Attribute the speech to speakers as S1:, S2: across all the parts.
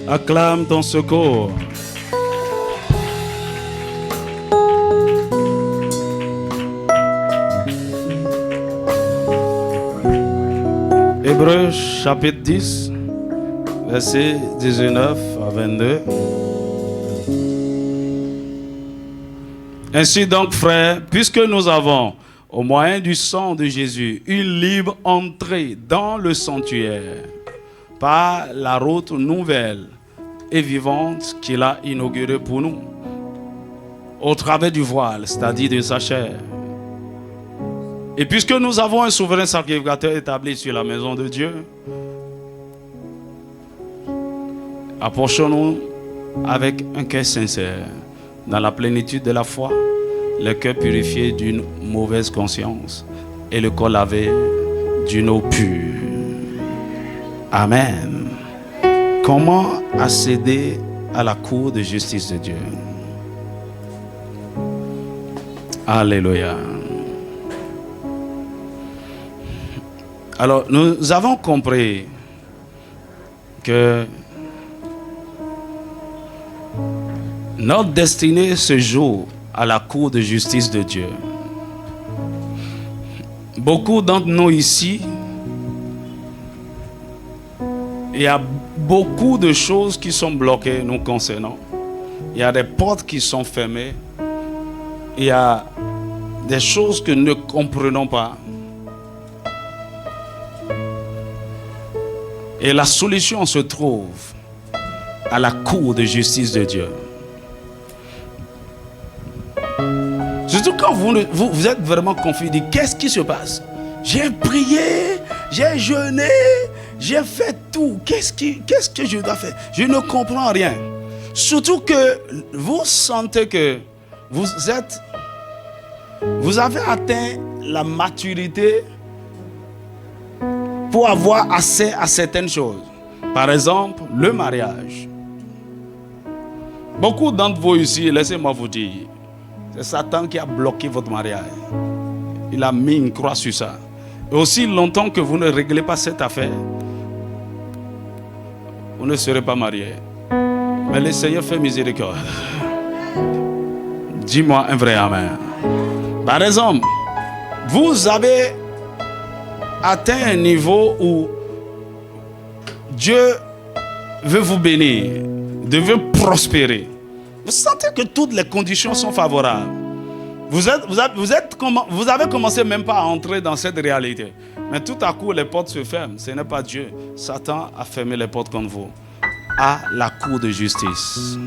S1: Acclame ton secours. Hébreux chapitre 10, versets 19 à 22. Ainsi donc, frères, puisque nous avons, au moyen du sang de Jésus, une libre entrée dans le sanctuaire, par la route nouvelle et vivante qu'il a inaugurée pour nous, au travers du voile, c'est-à-dire de sa chair. Et puisque nous avons un souverain sacrificateur établi sur la maison de Dieu, approchons-nous avec un cœur sincère, dans la plénitude de la foi, le cœur purifié d'une mauvaise conscience et le corps lavé d'une eau pure. Amen. Comment accéder à la cour de justice de Dieu? Alléluia. Alors, nous avons compris que notre destinée se joue à la cour de justice de Dieu. Beaucoup d'entre nous ici, il y a beaucoup de choses qui sont bloquées nous concernant. Il y a des portes qui sont fermées. Il y a des choses que nous ne comprenons pas. Et la solution se trouve à la cour de justice de Dieu. Surtout quand vous êtes vraiment confus, dites, qu'est-ce qui se passe? J'ai prié, j'ai jeûné, j'ai fait tout. Qu'est-ce que je dois faire? Je ne comprends rien. Surtout que vous sentez que vous avez atteint la maturité pour avoir accès à certaines choses. Par exemple, le mariage. Beaucoup d'entre vous ici, laissez-moi vous dire, c'est Satan qui a bloqué votre mariage. Il a mis une croix sur ça. Et aussi longtemps que vous ne réglez pas cette affaire, vous ne serez pas mariés. Mais le Seigneur fait miséricorde. Dis-moi un vrai amen. Par exemple, vous avez atteint un niveau où Dieu veut vous bénir, veut prospérer. Vous sentez que toutes les conditions sont favorables. Vous avez commencé même pas à entrer dans cette réalité. Mais tout à coup, les portes se ferment. Ce n'est pas Dieu. Satan a fermé les portes contre vous. À la cour de justice.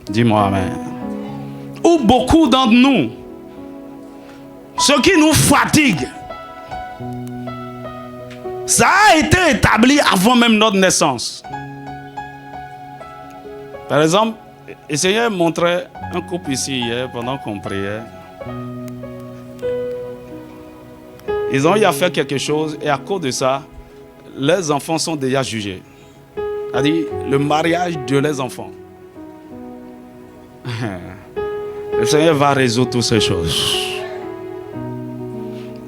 S1: Dis-moi amen. Où beaucoup d'entre nous, ce qui nous fatigue, ça a été établi avant même notre naissance. Par exemple, le Seigneur montrait un couple ici hier pendant qu'on priait. Ils ont eu à faire quelque chose et à cause de ça, leurs enfants sont déjà jugés. C'est-à-dire le mariage de leurs enfants. Le Seigneur va résoudre toutes ces choses.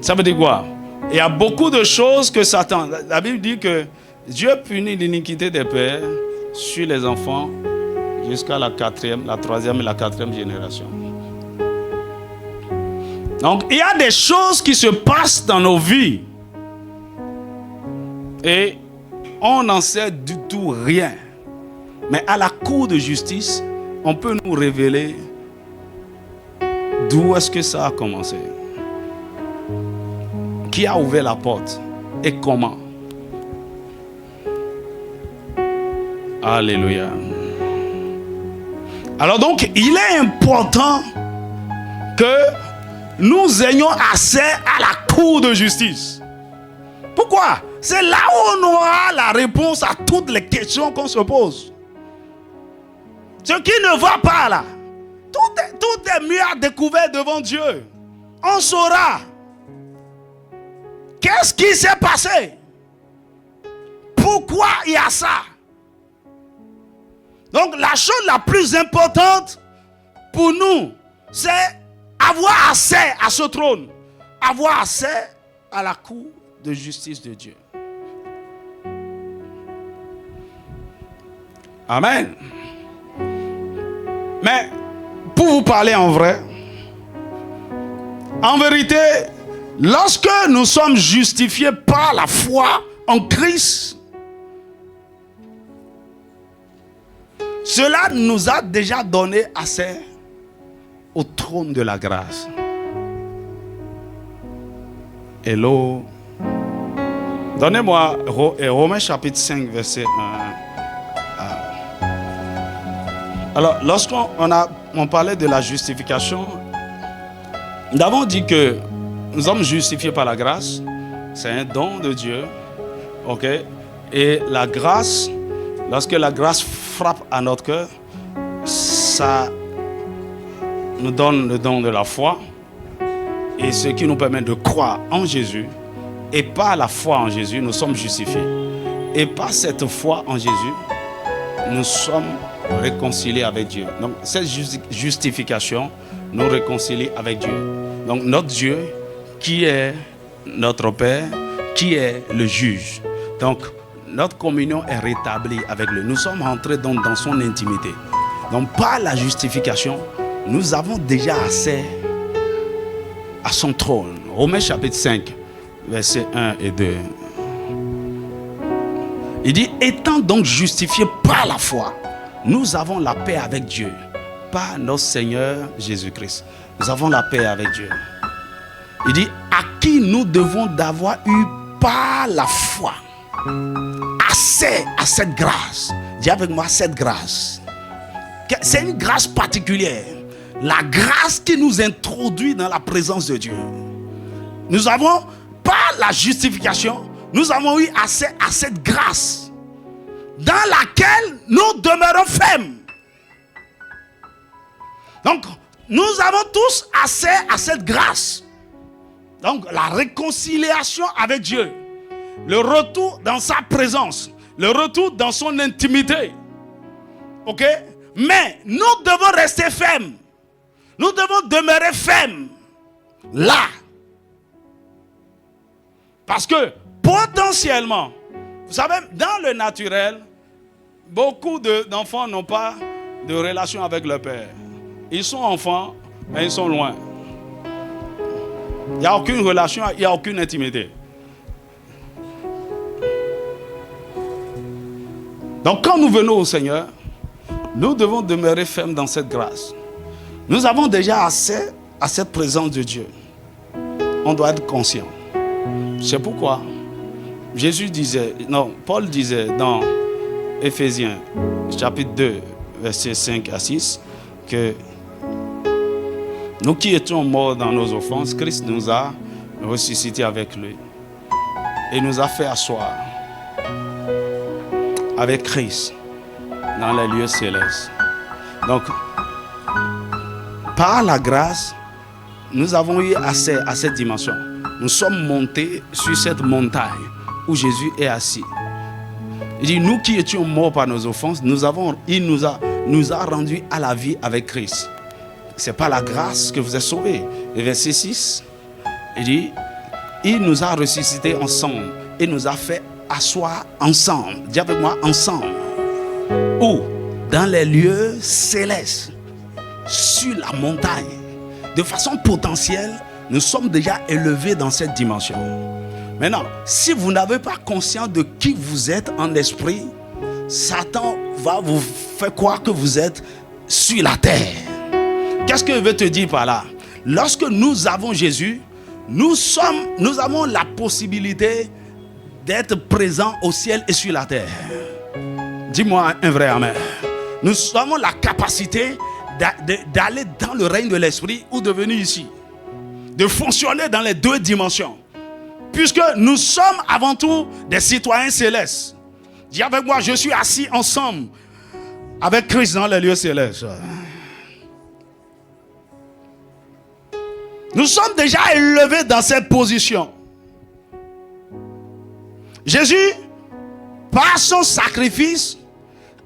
S1: Ça veut dire quoi? Il y a beaucoup de choses que Satan... La Bible dit que Dieu punit l'iniquité des pères sur les enfants jusqu'à la troisième et la quatrième génération. Donc, il y a des choses qui se passent dans nos vies et on n'en sait du tout rien. Mais à la cour de justice, on peut nous révéler d'où est-ce que ça a commencé. Qui a ouvert la porte et comment? Alléluia. Alors donc, il est important que nous ayons accès à la cour de justice. Pourquoi? C'est là où on aura la réponse à toutes les questions qu'on se pose. Ce qui ne va pas là, tout est mis à découvert devant Dieu. On saura. Qu'est-ce qui s'est passé? Pourquoi il y a ça? Donc la chose la plus importante pour nous, c'est avoir accès à ce trône. Avoir accès à la cour de justice de Dieu. Amen. Mais pour vous parler en vrai, en vérité, lorsque nous sommes justifiés par la foi en Christ, cela nous a déjà donné accès au trône de la grâce. Hello. Donnez-moi Romains chapitre 5, verset 1. Alors, lorsqu'on parlait de la justification, nous avons dit que nous sommes justifiés par la grâce. C'est un don de Dieu. Ok? Et la grâce, lorsque la grâce frappe à notre cœur, ça nous donne le don de la foi. Et ce qui nous permet de croire en Jésus. Et par la foi en Jésus, nous sommes justifiés. Et par cette foi en Jésus, nous sommes réconciliés avec Dieu. Donc, cette justification nous réconcilie avec Dieu. Donc, notre Dieu, qui est notre Père, qui est le juge. Donc, notre communion est rétablie avec lui. Nous sommes rentrés donc dans son intimité. Donc, par la justification, nous avons déjà accès à son trône. Romains chapitre 5, versets 1 et 2. Il dit, étant donc justifiés par la foi, nous avons la paix avec Dieu, par notre Seigneur Jésus-Christ. Nous avons la paix avec Dieu. Il dit, à qui nous devons d'avoir eu par la foi accès à cette grâce. Dis avec moi, cette grâce. C'est une grâce particulière. La grâce qui nous introduit dans la présence de Dieu. Nous avons, par la justification, nous avons eu accès à cette grâce dans laquelle nous demeurons fermes. Donc, nous avons tous accès à cette grâce. Donc, la réconciliation avec Dieu, le retour dans sa présence, le retour dans son intimité. Ok? Mais nous devons rester fermes. Nous devons demeurer fermes là. Parce que potentiellement, vous savez, dans le naturel, beaucoup d'enfants n'ont pas de relation avec leur père. Ils sont enfants, mais ils sont loin. Il n'y a aucune relation, il n'y a aucune intimité. Donc quand nous venons au Seigneur, nous devons demeurer fermes dans cette grâce. Nous avons déjà accès à cette présence de Dieu. On doit être conscient. C'est pourquoi Paul disait dans Éphésiens chapitre 2, versets 5 à 6, que nous qui étions morts dans nos offenses, Christ nous a ressuscités avec lui et nous a fait asseoir avec Christ dans les lieux célestes. Donc, par la grâce, nous avons eu accès à cette dimension. Nous sommes montés sur cette montagne où Jésus est assis. Il dit, nous qui étions morts par nos offenses, il nous a rendus à la vie avec Christ. C'est par la grâce que vous êtes sauvés. Et verset 6, il dit, il nous a ressuscités ensemble et nous a fait asseoir ensemble. Dis avec moi, ensemble. Où? Dans les lieux célestes, sur la montagne. De façon potentielle, nous sommes déjà élevés dans cette dimension. Maintenant, si vous n'avez pas conscience de qui vous êtes en esprit, Satan va vous faire croire que vous êtes sur la terre. Qu'est-ce que je veux te dire par là? Lorsque nous avons Jésus, nous avons la possibilité d'être présents au ciel et sur la terre. Dis-moi un vrai amen. Nous avons la capacité d'aller dans le règne de l'esprit ou de venir ici. De fonctionner dans les deux dimensions. Puisque nous sommes avant tout des citoyens célestes. Dis avec moi, je suis assis ensemble avec Christ dans les lieux célestes. Nous sommes déjà élevés dans cette position. Jésus, par son sacrifice,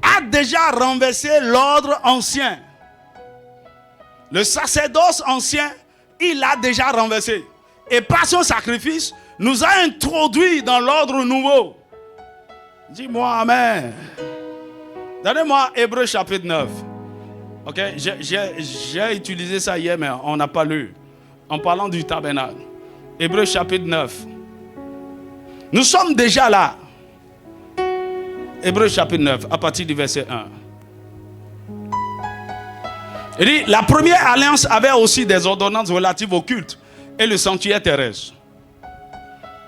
S1: a déjà renversé l'ordre ancien. Le sacerdoce ancien, il l'a déjà renversé. Et par son sacrifice, nous a introduits dans l'ordre nouveau. Dis-moi amen. Donnez-moi Hébreux chapitre 9. Ok, j'ai utilisé ça hier, mais on n'a pas lu. En parlant du tabernacle. Hébreux chapitre 9. Nous sommes déjà là. Hébreux chapitre 9, à partir du verset 1. Il dit, la première alliance avait aussi des ordonnances relatives au culte et le sanctuaire terrestre.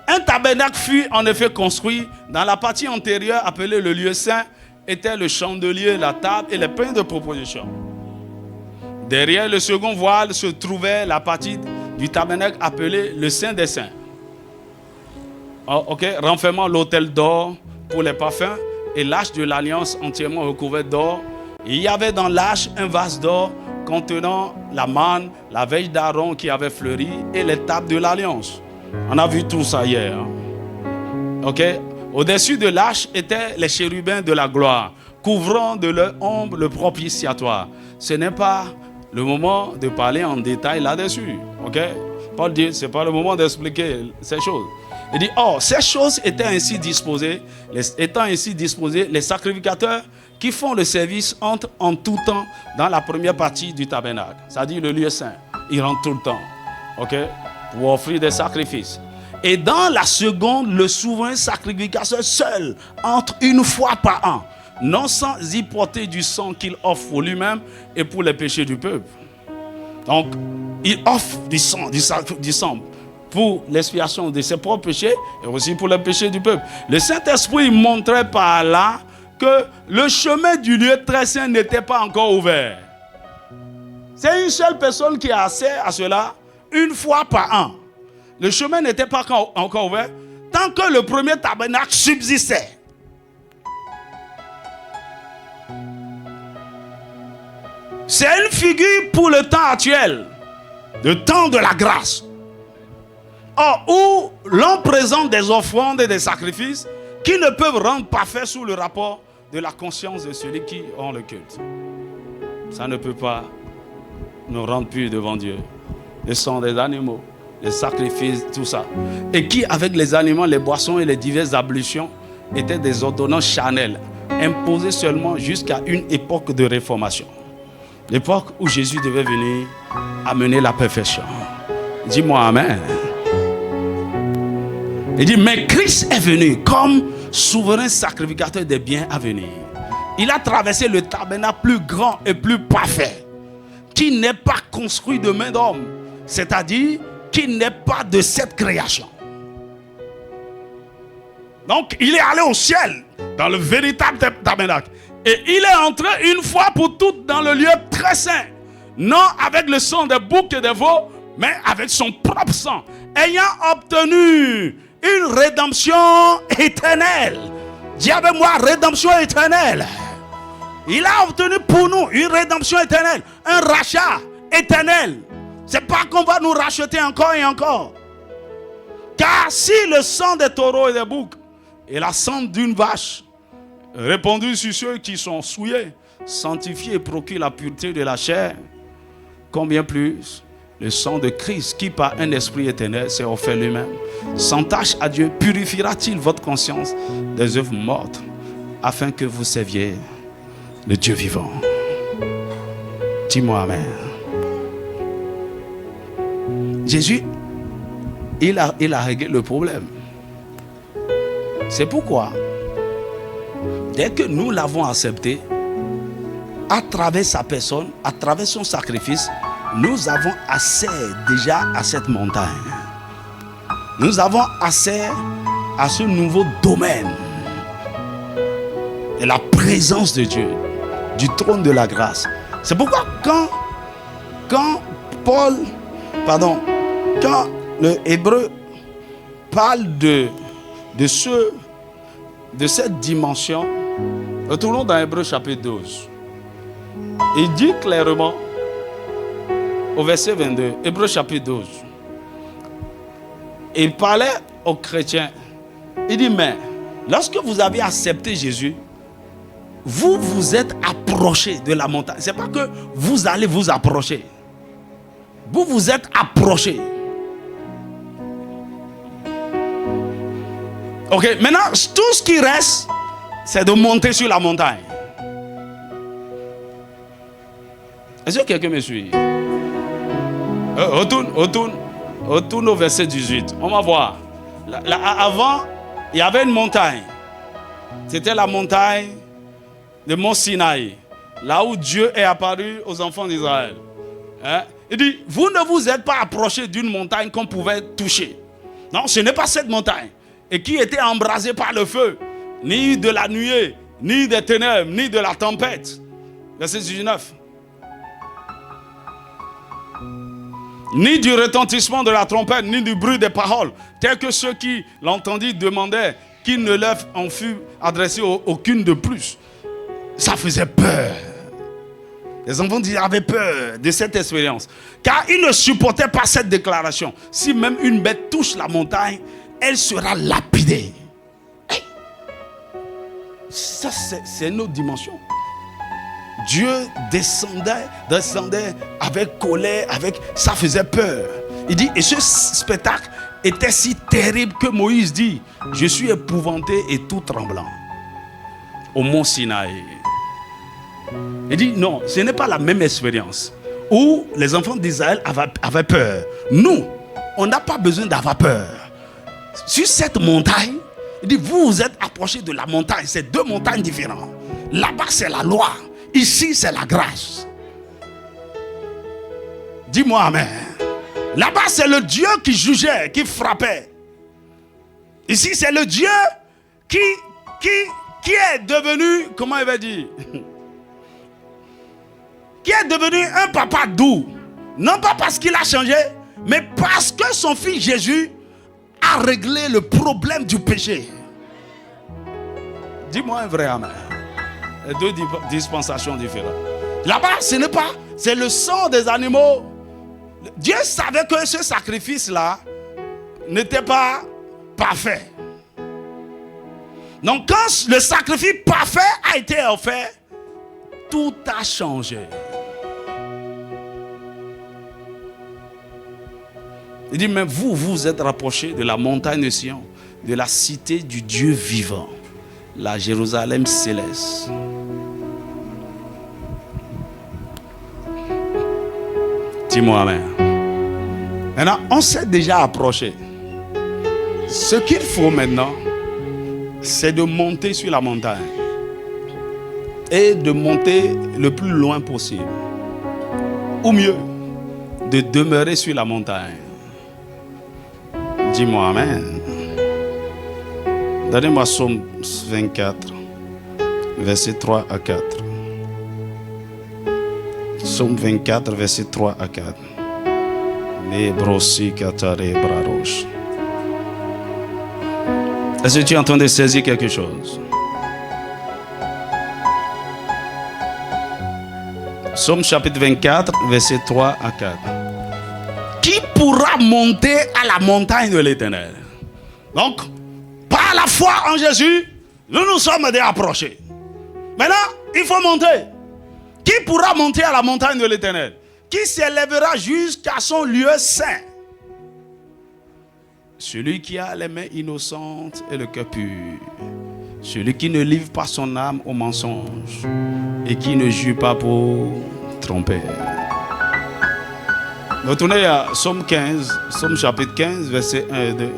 S1: Un tabernacle fut en effet construit dans la partie antérieure appelée le lieu saint, était le chandelier, la table et les pains de proposition. Derrière le second voile se trouvait la partie du tabernacle appelée le Saint des Saints. Oh, ok, renfermant l'autel d'or pour les parfums et l'arche de l'alliance entièrement recouverte d'or. Il y avait dans l'arche un vase d'or contenant la manne, la veille d'Aaron qui avait fleuri et les tables de l'alliance. On a vu tout ça hier. Hein? Ok. Au-dessus de l'arche étaient les chérubins de la gloire, couvrant de leur ombre le propitiatoire. Ce n'est pas le moment de parler en détail là-dessus. Ok. Paul dit, ce n'est pas le moment d'expliquer ces choses. Il dit, oh, ces choses étaient ainsi disposées, étant ainsi disposés, les sacrificateurs qui font le service entrent en tout temps dans la première partie du tabernacle, c'est-à-dire le lieu saint. Ils rentrent tout le temps, ok, pour offrir des sacrifices. Et dans la seconde, le souverain sacrificateur seul entre une fois par an, non sans y porter du sang qu'il offre pour lui-même et pour les péchés du peuple. Donc, il offre du sang pour l'expiation de ses propres péchés et aussi pour les péchés du peuple. Le Saint-Esprit montrait par là que le chemin du lieu très saint n'était pas encore ouvert. C'est une seule personne qui a accès à cela une fois par an. Le chemin n'était pas encore ouvert tant que le premier tabernacle subsistait. C'est une figure pour le temps actuel, le temps de la grâce. Or, où l'on présente des offrandes et des sacrifices qui ne peuvent rendre parfait sous le rapport de la conscience de celui qui rend le culte. Ça ne peut pas nous rendre purs devant Dieu. Le sang des animaux, les sacrifices, tout ça. Et qui, avec les aliments, les boissons et les diverses ablutions, étaient des ordonnances charnelles, imposées seulement jusqu'à une époque de réformation. L'époque où Jésus devait venir amener la perfection. Dis-moi Amen. Il dit, mais Christ est venu comme souverain sacrificateur des biens à venir. Il a traversé le tabernacle plus grand et plus parfait, qui n'est pas construit de main d'homme, c'est-à-dire qui n'est pas de cette création. Donc, il est allé au ciel, dans le véritable tabernacle. Et il est entré une fois pour toutes dans le lieu très saint. Non avec le sang des boucs et des veaux, mais avec son propre sang. Ayant obtenu une rédemption éternelle. Dis avec moi, rédemption éternelle. Il a obtenu pour nous une rédemption éternelle. Un rachat éternel. C'est pas qu'on va nous racheter encore et encore. Car si le sang des taureaux et des boucs et la sang d'une vache répandue sur ceux qui sont souillés, sanctifiés et procurent la pureté de la chair, combien plus le sang de Christ qui par un esprit éternel s'est offert lui-même, sans tâche à Dieu, purifiera-t-il votre conscience des œuvres mortes afin que vous serviez le Dieu vivant. Dis-moi Amen. Jésus, il a réglé le problème. C'est pourquoi, dès que nous l'avons accepté, à travers sa personne, à travers son sacrifice, nous avons accès déjà à cette montagne. Nous avons accès à ce nouveau domaine de la présence de Dieu, du trône de la grâce. C'est pourquoi quand le Hébreu parle de cette dimension, retournons dans Hébreux chapitre 12. Il dit clairement au verset 22, Hébreux chapitre 12. Il parlait aux chrétiens. Il dit, mais lorsque vous avez accepté Jésus, vous vous êtes approchés de la montagne. Ce n'est pas que vous allez vous approcher. Vous vous êtes approchés. Ok, maintenant, tout ce qui reste, c'est de monter sur la montagne. Est-ce que quelqu'un me suit? Retourne au verset 18. On va voir. Avant, il y avait une montagne. C'était la montagne de Mont Sinaï. Là où Dieu est apparu aux enfants d'Israël. Hein? Il dit, vous ne vous êtes pas approchés d'une montagne qu'on pouvait toucher. Non, ce n'est pas cette montagne. Et qui était embrasée par le feu. Ni de la nuée, ni des ténèbres, ni de la tempête. Verset 19. Ni du retentissement de la trompette, ni du bruit des paroles, tels que ceux qui l'entendirent demandaient qu'il ne leur en fût adressé aucune de plus. Ça faisait peur. Les enfants avaient peur de cette expérience, car ils ne supportaient pas cette déclaration. Si même une bête touche la montagne, elle sera lapidée. Hey. Ça, c'est une autre dimension. Dieu descendait avec colère, ça faisait peur. Il dit, et ce spectacle était si terrible que Moïse dit, je suis épouvanté et tout tremblant. Au mont Sinaï. Il dit, non, ce n'est pas la même expérience où les enfants d'Israël avaient peur. Nous, on n'a pas besoin d'avoir peur. Sur cette montagne, il dit, vous vous êtes approchés de la montagne. C'est deux montagnes différentes. Là-bas, c'est la loi. Ici, c'est la grâce. Dis-moi amen. Là-bas, c'est le Dieu qui jugeait, qui frappait. Ici, c'est le Dieu qui est devenu, comment il va dire, qui est devenu un papa doux. Non pas parce qu'il a changé, mais parce que son fils Jésus a réglé le problème du péché. Dis-moi un vrai amen. Deux dispensations différentes. Là-bas, ce n'est pas, c'est le sang des animaux. Dieu savait que ce sacrifice-là n'était pas parfait. Donc, quand le sacrifice parfait a été offert, tout a changé. Il dit, mais vous vous êtes rapprochés de la montagne de Sion, de la cité du Dieu vivant, la Jérusalem céleste. Dis-moi amen. Maintenant, on s'est déjà approché. Ce qu'il faut maintenant, c'est de monter sur la montagne. Et de monter le plus loin possible. Ou mieux, de demeurer sur la montagne. Dis-moi amen. Donnez-moi Psaume 24, versets 3 à 4. Psaume 24, versets 3 à 4. Est-ce que tu es en train de saisir quelque chose? Psaume chapitre 24, versets 3 à 4. Qui pourra monter à la montagne de l'Éternel? Donc, par la foi en Jésus, nous nous sommes déjà approchés. Maintenant, il faut monter. Qui pourra monter à la montagne de l'Éternel? Qui s'élèvera jusqu'à son lieu saint? Celui qui a les mains innocentes et le cœur pur. Celui qui ne livre pas son âme au mensonge et qui ne jure pas pour tromper. Retournez à Psaume 15, Psaume chapitre 15, versets 1 et 2.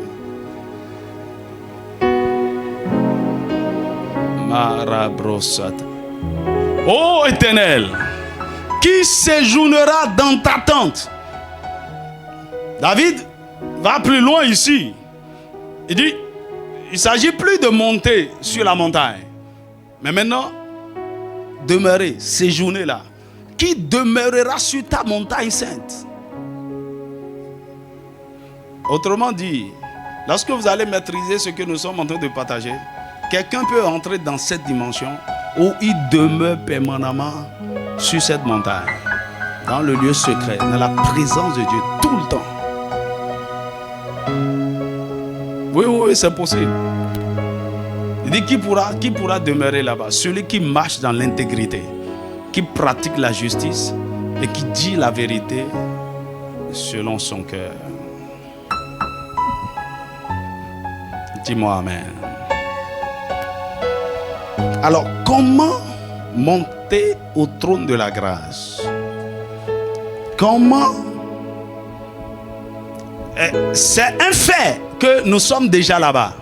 S1: Marabrosata. Ô Éternel, qui séjournera dans ta tente? David va plus loin ici. Il dit, il ne s'agit plus de monter sur la montagne. Mais maintenant, demeurer, séjourner là. Qui demeurera sur ta montagne sainte? Autrement dit, lorsque vous allez maîtriser ce que nous sommes en train de partager, quelqu'un peut entrer dans cette dimension où il demeure permanemment sur cette montagne, dans le lieu secret, dans la présence de Dieu, tout le temps. Oui, c'est possible. Il dit, qui pourra demeurer là-bas? Celui qui marche dans l'intégrité, qui pratique la justice et qui dit la vérité selon son cœur. Dis-moi amen. Alors, comment monter au trône de la grâce? Comment? C'est un fait que nous sommes déjà là-bas.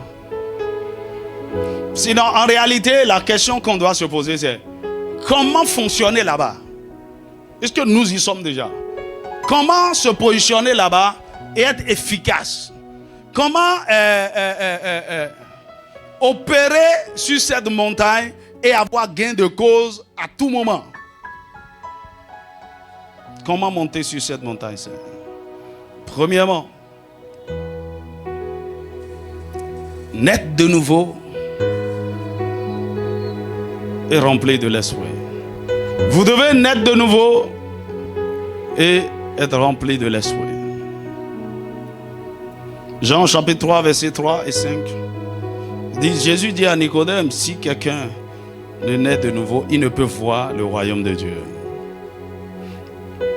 S1: Sinon, en réalité, la question qu'on doit se poser, c'est comment fonctionner là-bas? Est-ce que nous y sommes déjà? Comment se positionner là-bas et être efficace? Comment opérer sur cette montagne et avoir gain de cause à tout moment? Comment monter sur cette montagne? Premièrement, naître de nouveau et rempli de l'esprit. Vous devez naître de nouveau et être rempli de l'esprit. Jean chapitre 3, versets 3 et 5. Jésus dit à Nicodème, si quelqu'un ne naît de nouveau, il ne peut voir le royaume de Dieu.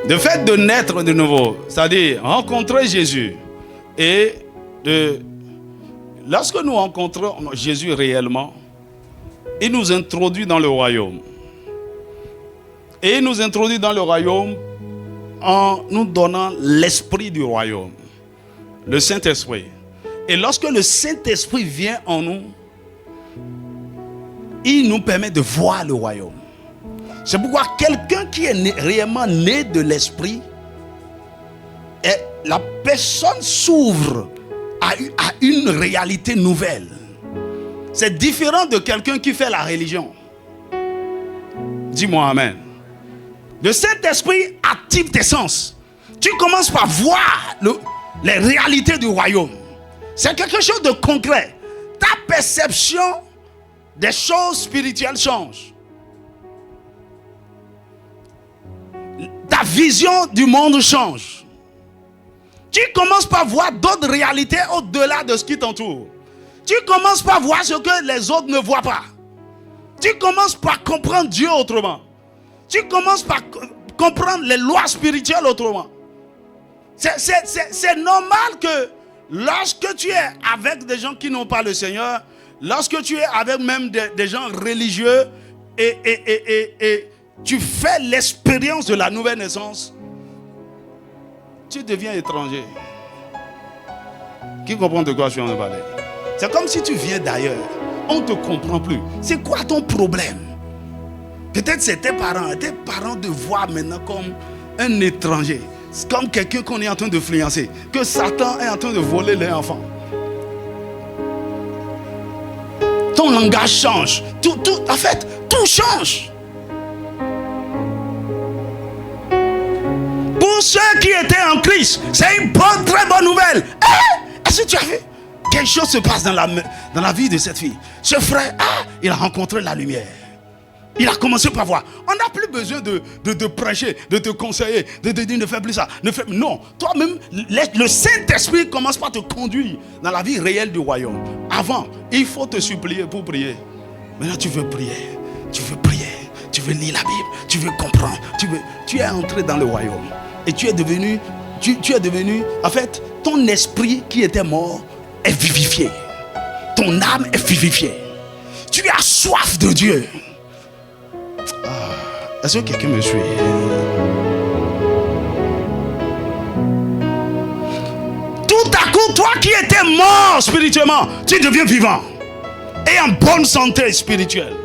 S1: Le fait de naître de nouveau, c'est-à-dire rencontrer Jésus, et lorsque nous rencontrons Jésus réellement, il nous introduit dans le royaume. Et il nous introduit dans le royaume en nous donnant l'esprit du royaume, le Saint-Esprit. Et lorsque le Saint-Esprit vient en nous, il nous permet de voir le royaume. C'est pourquoi quelqu'un qui est réellement né de l'esprit, la personne s'ouvre à une réalité nouvelle. C'est différent de quelqu'un qui fait la religion. Dis-moi amen. Le Saint-Esprit active tes sens. Tu commences par voir les réalités du royaume. C'est quelque chose de concret. Ta perception des choses spirituelles change. Ta vision du monde change. Tu commences par voir d'autres réalités au-delà de ce qui t'entoure. Tu commences par voir ce que les autres ne voient pas. Tu commences par comprendre Dieu autrement. Tu commences par comprendre les lois spirituelles autrement. C'est normal que lorsque tu es avec des gens qui n'ont pas le Seigneur, lorsque tu es avec même des gens religieux et tu fais l'expérience de la nouvelle naissance, tu deviens étranger. Qui comprend de quoi je suis en train de parler? C'est comme si tu viens d'ailleurs. On ne te comprend plus. C'est quoi ton problème? Peut-être c'est tes parents. Tes parents te voient maintenant comme un étranger. C'est comme quelqu'un qu'on est en train de influencer. Que Satan est en train de voler les enfants. Ton langage change. En fait, tout change. Pour ceux qui étaient en Christ, c'est une très bonne nouvelle. Est-ce que tu as vu? Quelque chose se passe dans la vie de cette fille. Ce frère, il a rencontré la lumière. Il a commencé par voir. On n'a plus besoin de te prêcher, de te conseiller, de te dire ne fais plus ça. Non, toi-même, le Saint-Esprit commence par te conduire dans la vie réelle du royaume. Avant, il faut te supplier pour prier. Maintenant, tu veux prier. Tu veux prier. Tu veux lire la Bible. Tu veux comprendre. Tu es entré dans le royaume. Et tu es devenu, en fait, ton esprit qui était mort est vivifié. Ton âme est vivifiée. Tu as soif de Dieu. Est-ce que quelqu'un me suit? Tout à coup, toi qui étais mort spirituellement, tu deviens vivant et en bonne santé spirituelle.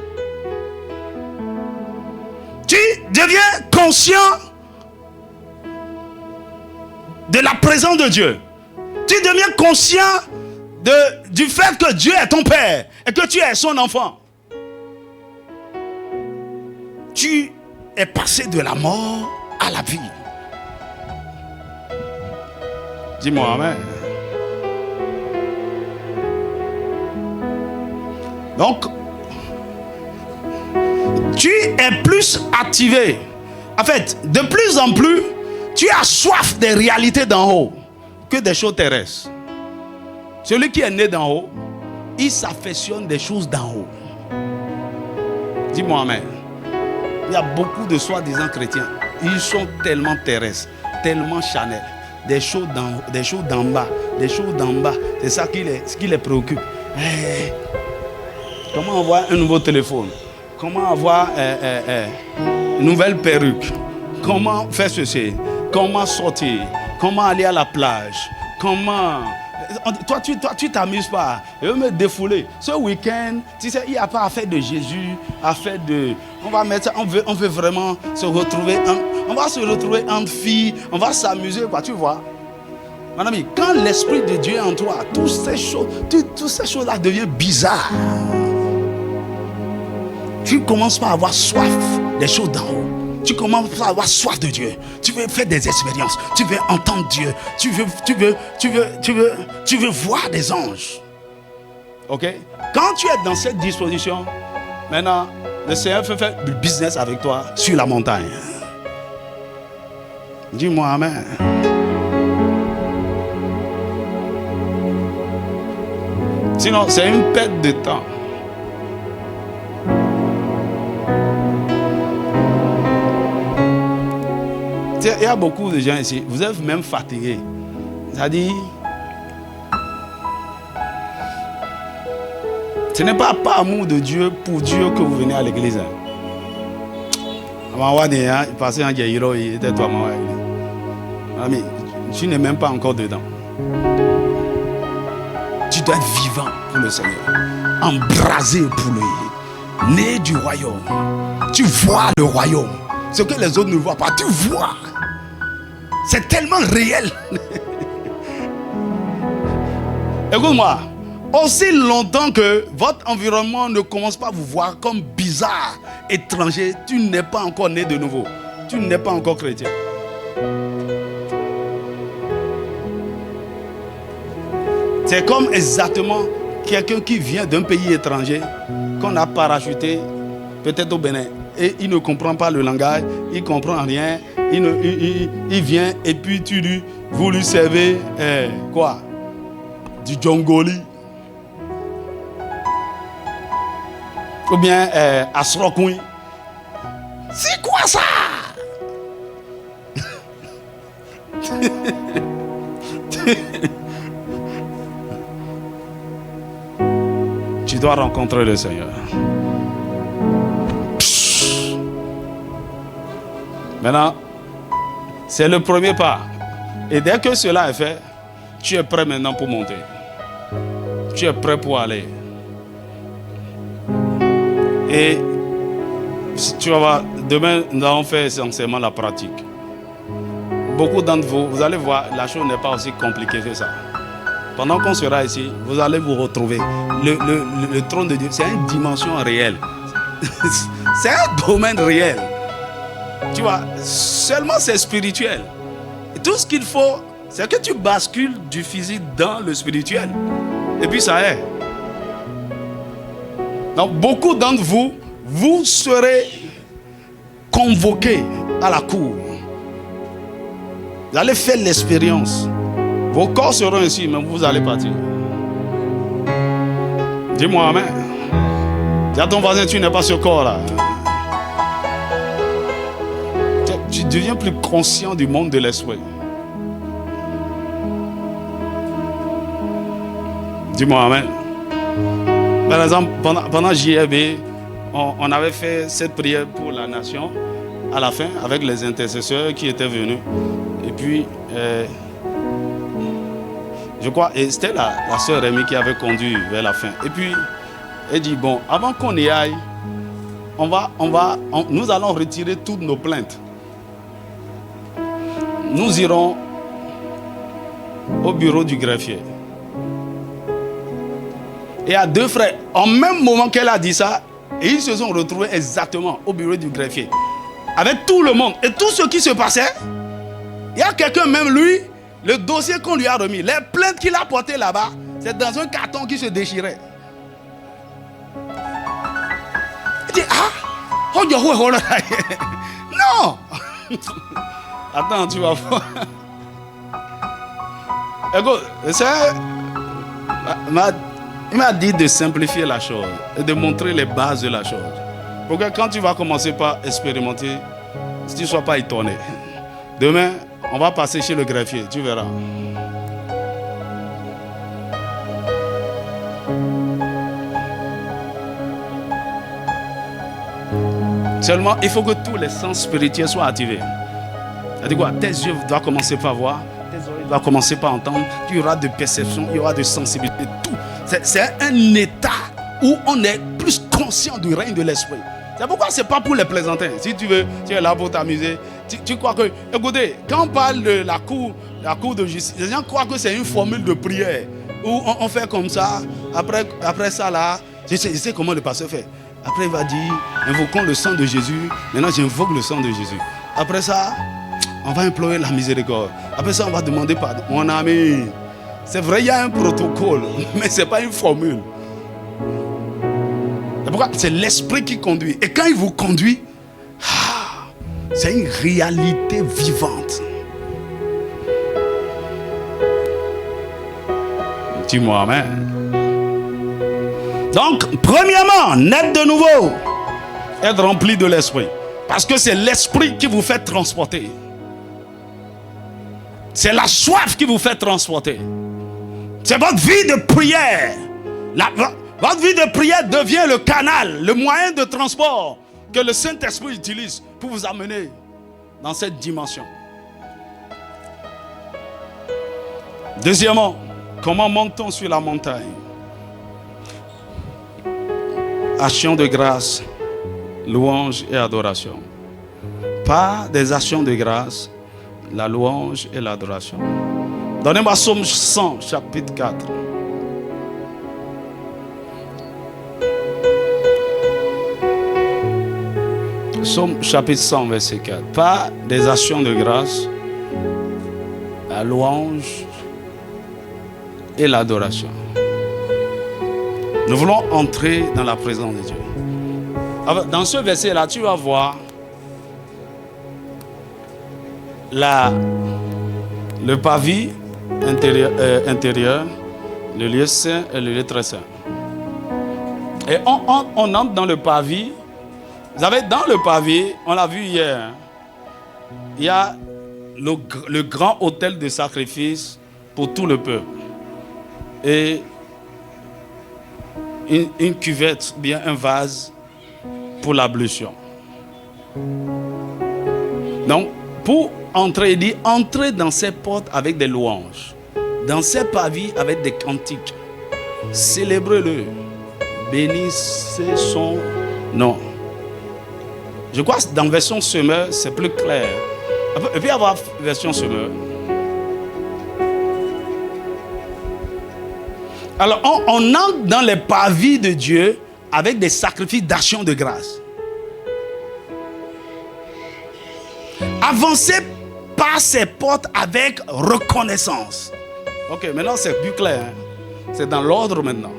S1: Tu deviens conscient de la présence de Dieu. Tu deviens conscient du fait que Dieu est ton Père et que tu es son enfant. Tu es passé de la mort à la vie. Dis-moi amen. Donc, tu es plus activé. En fait, de plus en plus, tu as soif des réalités d'en haut que des choses terrestres. Celui qui est né d'en haut, il s'affectionne des choses d'en haut. Dis-moi amen. Il y a beaucoup de soi-disant chrétiens. Ils sont tellement terrestres, tellement charnels. Des choses d'en bas, des choses d'en bas. C'est ça qui les préoccupe. Comment avoir un nouveau téléphone? Comment avoir une nouvelle perruque? Comment faire ceci? comment sortir, comment aller à la plage, comment... Toi, tu t'amuses pas. Je veux me défouler. Ce week-end, tu sais, il n'y a pas affaire de Jésus, affaire de... On va mettre ça, on veut vraiment se retrouver. On va se retrouver entre filles, on va s'amuser, quoi, tu vois. Mon ami, quand l'Esprit de Dieu est en toi, toutes ces choses-là deviennent bizarres. Tu commences pas à avoir soif des choses d'en haut. Tu commences à avoir soif de Dieu. Tu veux faire des expériences. Tu veux entendre Dieu. Tu veux voir des anges. Ok? Quand tu es dans cette disposition, maintenant, le Seigneur veut faire du business avec toi sur la montagne. Dis-moi amen. Sinon, c'est une perte de temps. Il y a beaucoup de gens ici, vous êtes même fatigués. C'est-à-dire, ce n'est pas par amour de Dieu pour Dieu que vous venez à l'église. Mais tu n'es même pas encore dedans. Tu dois être vivant pour le Seigneur, embrasé pour lui, né du royaume. Tu vois le royaume. Ce que les autres ne voient pas, tu vois. C'est tellement réel. Écoute-moi, aussi longtemps que votre environnement ne commence pas à vous voir comme bizarre, étranger, tu n'es pas encore né de nouveau. Tu n'es pas encore chrétien. C'est comme exactement quelqu'un qui vient d'un pays étranger, qu'on a parachuté, peut-être au Bénin, et il ne comprend pas le langage, il ne comprend rien, il vient et puis vous lui servez quoi? Du djongoli. Ou bien asrokoui. C'est quoi ça? Tu dois rencontrer le Seigneur. Maintenant, c'est le premier pas. Et dès que cela est fait, tu es prêt maintenant pour monter. Tu es prêt pour aller. Et tu vas voir, demain, nous allons faire essentiellement la pratique. Beaucoup d'entre vous, vous allez voir, la chose n'est pas aussi compliquée que ça. Pendant qu'on sera ici, vous allez vous retrouver. Le trône de Dieu, c'est une dimension réelle. C'est un domaine réel. Tu vois, seulement c'est spirituel. Et tout ce qu'il faut, c'est que tu bascules du physique dans le spirituel. Et puis ça est. Donc beaucoup d'entre vous, vous serez convoqués à la cour. Vous allez faire l'expérience. Vos corps seront ici, mais vous allez partir. Dis-moi amen. Dis à ton voisin, tu n'es pas ce corps-là. Tu deviens plus conscient du monde de l'esprit. Dis-moi amen. Par exemple, pendant JRB, on avait fait cette prière pour la nation à la fin avec les intercesseurs qui étaient venus. Et puis, je crois, et c'était la sœur Rémi qui avait conduit vers la fin. Et puis, elle dit, bon, avant qu'on y aille, nous allons retirer toutes nos plaintes. Nous irons au bureau du greffier. Et à deux frères, en même moment qu'elle a dit ça, et ils se sont retrouvés exactement au bureau du greffier. Avec tout le monde. Et tout ce qui se passait, il y a quelqu'un, même lui, le dossier qu'on lui a remis, les plaintes qu'il a portées là-bas, c'est dans un carton qui se déchirait. Il dit, ah, non. Attends, tu vas voir. Écoute, il m'a dit de simplifier la chose et de montrer les bases de la chose. Pour que quand tu vas commencer par expérimenter, tu ne sois pas étonné. Demain, on va passer chez le greffier, tu verras. Seulement, il faut que tous les sens spirituels soient activés. Ça dit quoi? Tes yeux doivent commencer par voir, tes oreilles doivent commencer par entendre, il y aura de perception, il y aura de sensibilité, tout. C'est un état où on est plus conscient du règne de l'esprit. C'est pourquoi c'est pas pour les plaisantins. Si tu veux, tu es là pour t'amuser. Tu crois que... Écoutez, quand on parle de la cour de justice, les gens croient que c'est une formule de prière où on fait comme ça. Après ça là, je sais comment le pasteur fait. Après il va dire, invoquons le sang de Jésus. Maintenant j'invoque le sang de Jésus. Après ça, on va implorer la miséricorde. Après ça, on va demander pardon. Mon ami, c'est vrai, il y a un protocole, mais ce n'est pas une formule. C'est pourquoi c'est l'esprit qui conduit. Et quand il vous conduit, c'est une réalité vivante. Dis-moi amen. Donc, premièrement, naître de nouveau, être rempli de l'esprit. Parce que c'est l'esprit qui vous fait transporter. C'est la soif qui vous fait transporter. C'est votre vie de prière. Votre vie de prière devient le canal, le moyen de transport que le Saint-Esprit utilise pour vous amener dans cette dimension. Deuxièmement, comment monte-t-on sur la montagne? Action de grâce, louange et adoration. Par des actions de grâce, la louange et l'adoration. Donnez-moi Psaume 100, chapitre 4. Psaume chapitre 100, verset 4. Par des actions de grâce, la louange et l'adoration. Nous voulons entrer dans la présence de Dieu. Alors, dans ce verset-là, tu vas voir le pavis intérieur, le lieu saint et le lieu très saint. Et on entre dans le pavis. Vous savez, dans le pavis, on l'a vu hier, il y a le grand autel de sacrifice pour tout le peuple. Et une cuvette, bien un vase pour l'ablution. Donc, pour entrer, il dit, entrez dans ces portes avec des louanges, dans ces pavis avec des cantiques. Célébrez-le, bénissez son nom. Je crois que dans la version Semeur, c'est plus clair. Et puis avoir version Semeur. Alors, on entre dans les pavis de Dieu avec des sacrifices d'action de grâce. Avancez par ces portes avec reconnaissance. Ok, maintenant c'est plus clair. Hein? C'est dans l'ordre maintenant.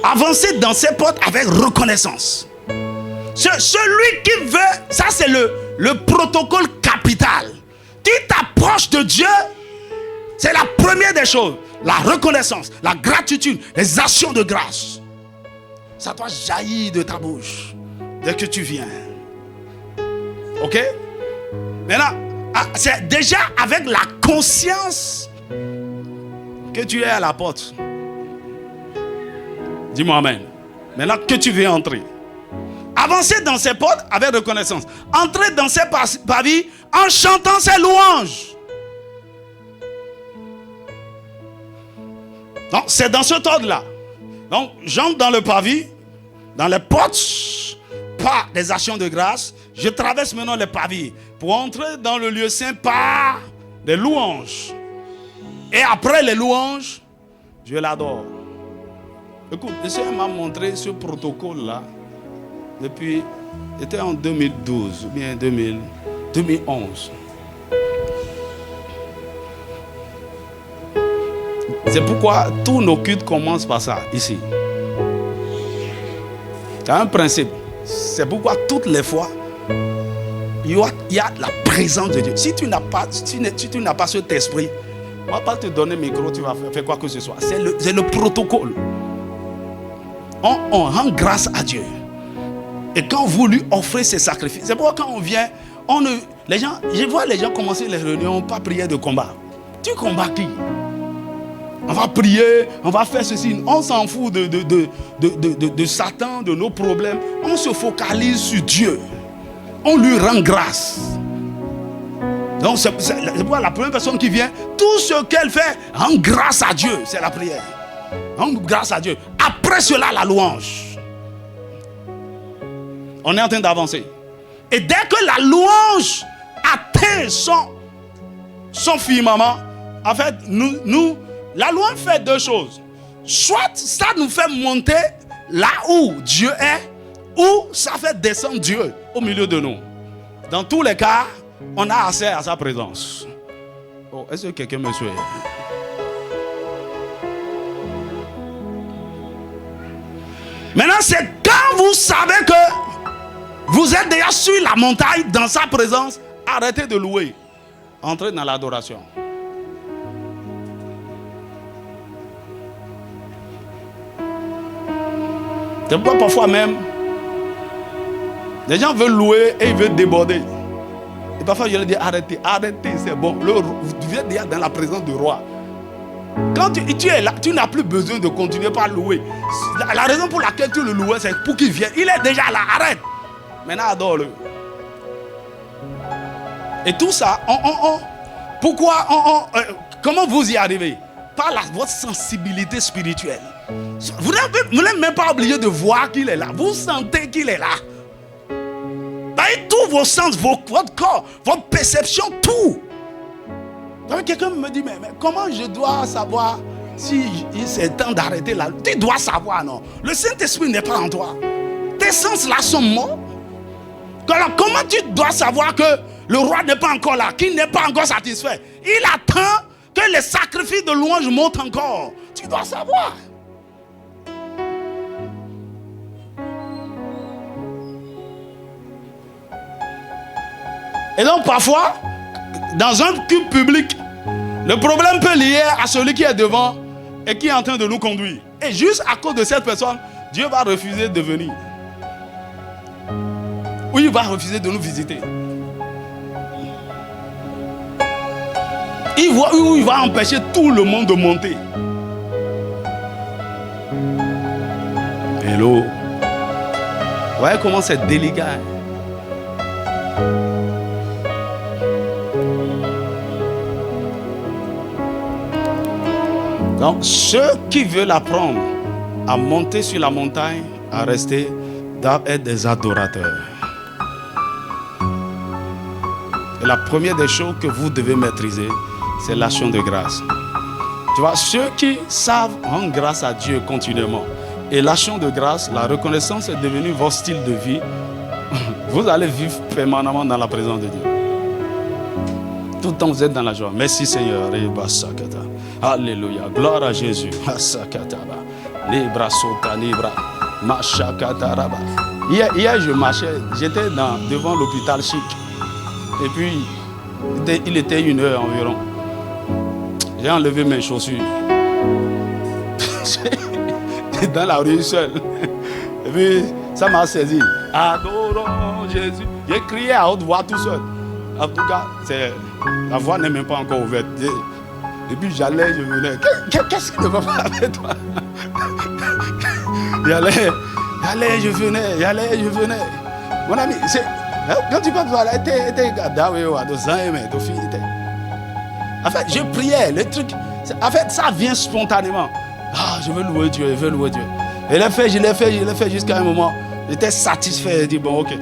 S1: Avancez dans ces portes avec reconnaissance. Celui qui veut, ça c'est le protocole capital. Tu t'approches de Dieu, c'est la première des choses. La reconnaissance, la gratitude, les actions de grâce. Ça doit jaillir de ta bouche dès que tu viens. Ok? Maintenant, c'est déjà avec la conscience que tu es à la porte. Dis-moi amen. Maintenant que tu viens entrer. Avancez dans ces portes avec reconnaissance. Entrez dans ces pavis en chantant ces louanges. Donc, c'est dans cet ordre-là. Donc, j'entre dans le pavis, dans les portes, par des actions de grâce. Je traverse maintenant les pavis pour entrer dans le lieu saint par des louanges. Et après les louanges, je l'adore. Écoute, le Seigneur m'a montré ce protocole-là depuis, c'était en 2012 ou bien 2011. C'est pourquoi tous nos cultes commencent par ça, ici. C'est un principe. C'est pourquoi toutes les fois, il y a la présence de Dieu. Si tu n'as pas cet esprit, on ne va pas te donner le micro, tu vas faire quoi que ce soit. C'est le protocole. On rend grâce à Dieu. Et quand vous lui offrez ces sacrifices, c'est pourquoi quand on vient, je vois les gens commencer les réunions, pas prière de combat. Tu combats qui? On va prier, on va faire ceci. On s'en fout de Satan, de nos problèmes. On se focalise sur Dieu. on lui rend grâce. Donc c'est pourquoi la première personne qui vient, tout ce qu'elle fait, rend grâce à Dieu, c'est la prière. Rend grâce à Dieu. Après cela, la louange. On est en train d'avancer. Et dès que la louange atteint son firmament, en fait, la louange fait deux choses. Soit ça nous fait monter là où Dieu est, ou ça fait descendre Dieu au milieu de nous. Dans tous les cas, on a accès à sa présence. Oh, est-ce que quelqu'un me suit? Maintenant, c'est quand vous savez que vous êtes déjà sur la montagne dans sa présence, arrêtez de louer. Entrez dans l'adoration. C'est pourquoi parfois même, les gens veulent louer et ils veulent déborder. Et parfois je leur dis arrêtez, c'est bon. Vous êtes déjà dans la présence du roi. Quand tu es là, tu n'as plus besoin de continuer par louer. La raison pour laquelle tu le louais, c'est pour qu'il vienne. Il est déjà là, arrête. Maintenant adore-le. Et tout ça, pourquoi comment vous y arrivez? Par votre sensibilité spirituelle. Vous n'êtes même pas obligé de voir qu'il est là. Vous sentez qu'il est là. Tous vos sens, votre corps, votre perception, tout. Donc quelqu'un me dit, mais comment je dois savoir si c'est temps d'arrêter là? Tu dois savoir, non? Le Saint-Esprit n'est pas en toi. Tes sens là sont morts. Alors comment tu dois savoir que le roi n'est pas encore là, qu'il n'est pas encore satisfait? Il attend que les sacrifices de louange montent encore. Tu dois savoir. Et donc parfois, dans un culte public, le problème peut lier à celui qui est devant et qui est en train de nous conduire. Et juste à cause de cette personne, Dieu va refuser de venir. Ou il va refuser de nous visiter. Il va empêcher tout le monde de monter. Hello. Vous voyez comment c'est délicat. Donc ceux qui veulent apprendre à monter sur la montagne, à rester, doivent être des adorateurs. Et la première des choses que vous devez maîtriser, c'est l'action de grâce. Tu vois, ceux qui savent rendre grâce à Dieu continuellement, et l'action de grâce, la reconnaissance est devenue votre style de vie, vous allez vivre permanemment dans la présence de Dieu. Tout le temps vous êtes dans la joie. Merci Seigneur. Alléluia. Gloire à Jésus. Hier je marchais, j'étais devant l'hôpital chic. Et puis il était 1h environ. J'ai enlevé mes chaussures. Dans la rue seul. Et puis ça m'a saisi. Adorons Jésus. J'ai crié à haute voix tout seul. En tout cas, la voix n'est même pas encore ouverte. Et puis j'allais, je venais. Qu'est-ce qui ne va pas avec toi? J'allais, je venais. Mon ami, quand tu parles, en fait, je priais, le truc. En fait, ça vient spontanément. Ah, je veux louer Dieu, Et je l'ai fait jusqu'à un moment. J'étais satisfait. J'ai dit, bon, ok,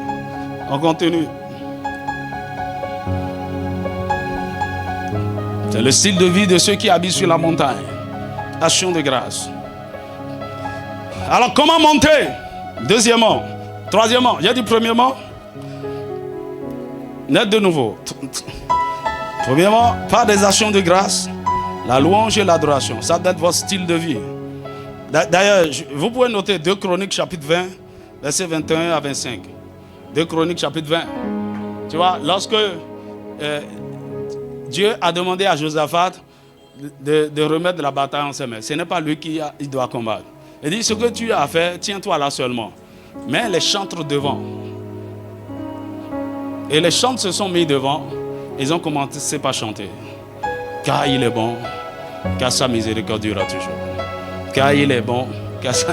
S1: on continue. C'est le style de vie de ceux qui habitent sur la montagne. Action de grâce. Alors, comment monter? Deuxièmement. Troisièmement. J'ai dit premièrement. Net de nouveau. Premièrement, par des actions de grâce, la louange et l'adoration. Ça doit être votre style de vie. D'ailleurs, vous pouvez noter 2 Chroniques chapitre 20, versets 21 à 25. 2 Chroniques chapitre 20. Tu vois, lorsque Dieu a demandé à Josaphat de remettre la bataille en ses mains. Ce n'est pas lui qui doit combattre. Il dit, ce que tu as à faire, tiens-toi là seulement. Mais les chantres devant. Et les chantres se sont mis devant. Ils ont commencé par chanter. Car il est bon, car sa miséricorde durera toujours. Car il est bon, car sa...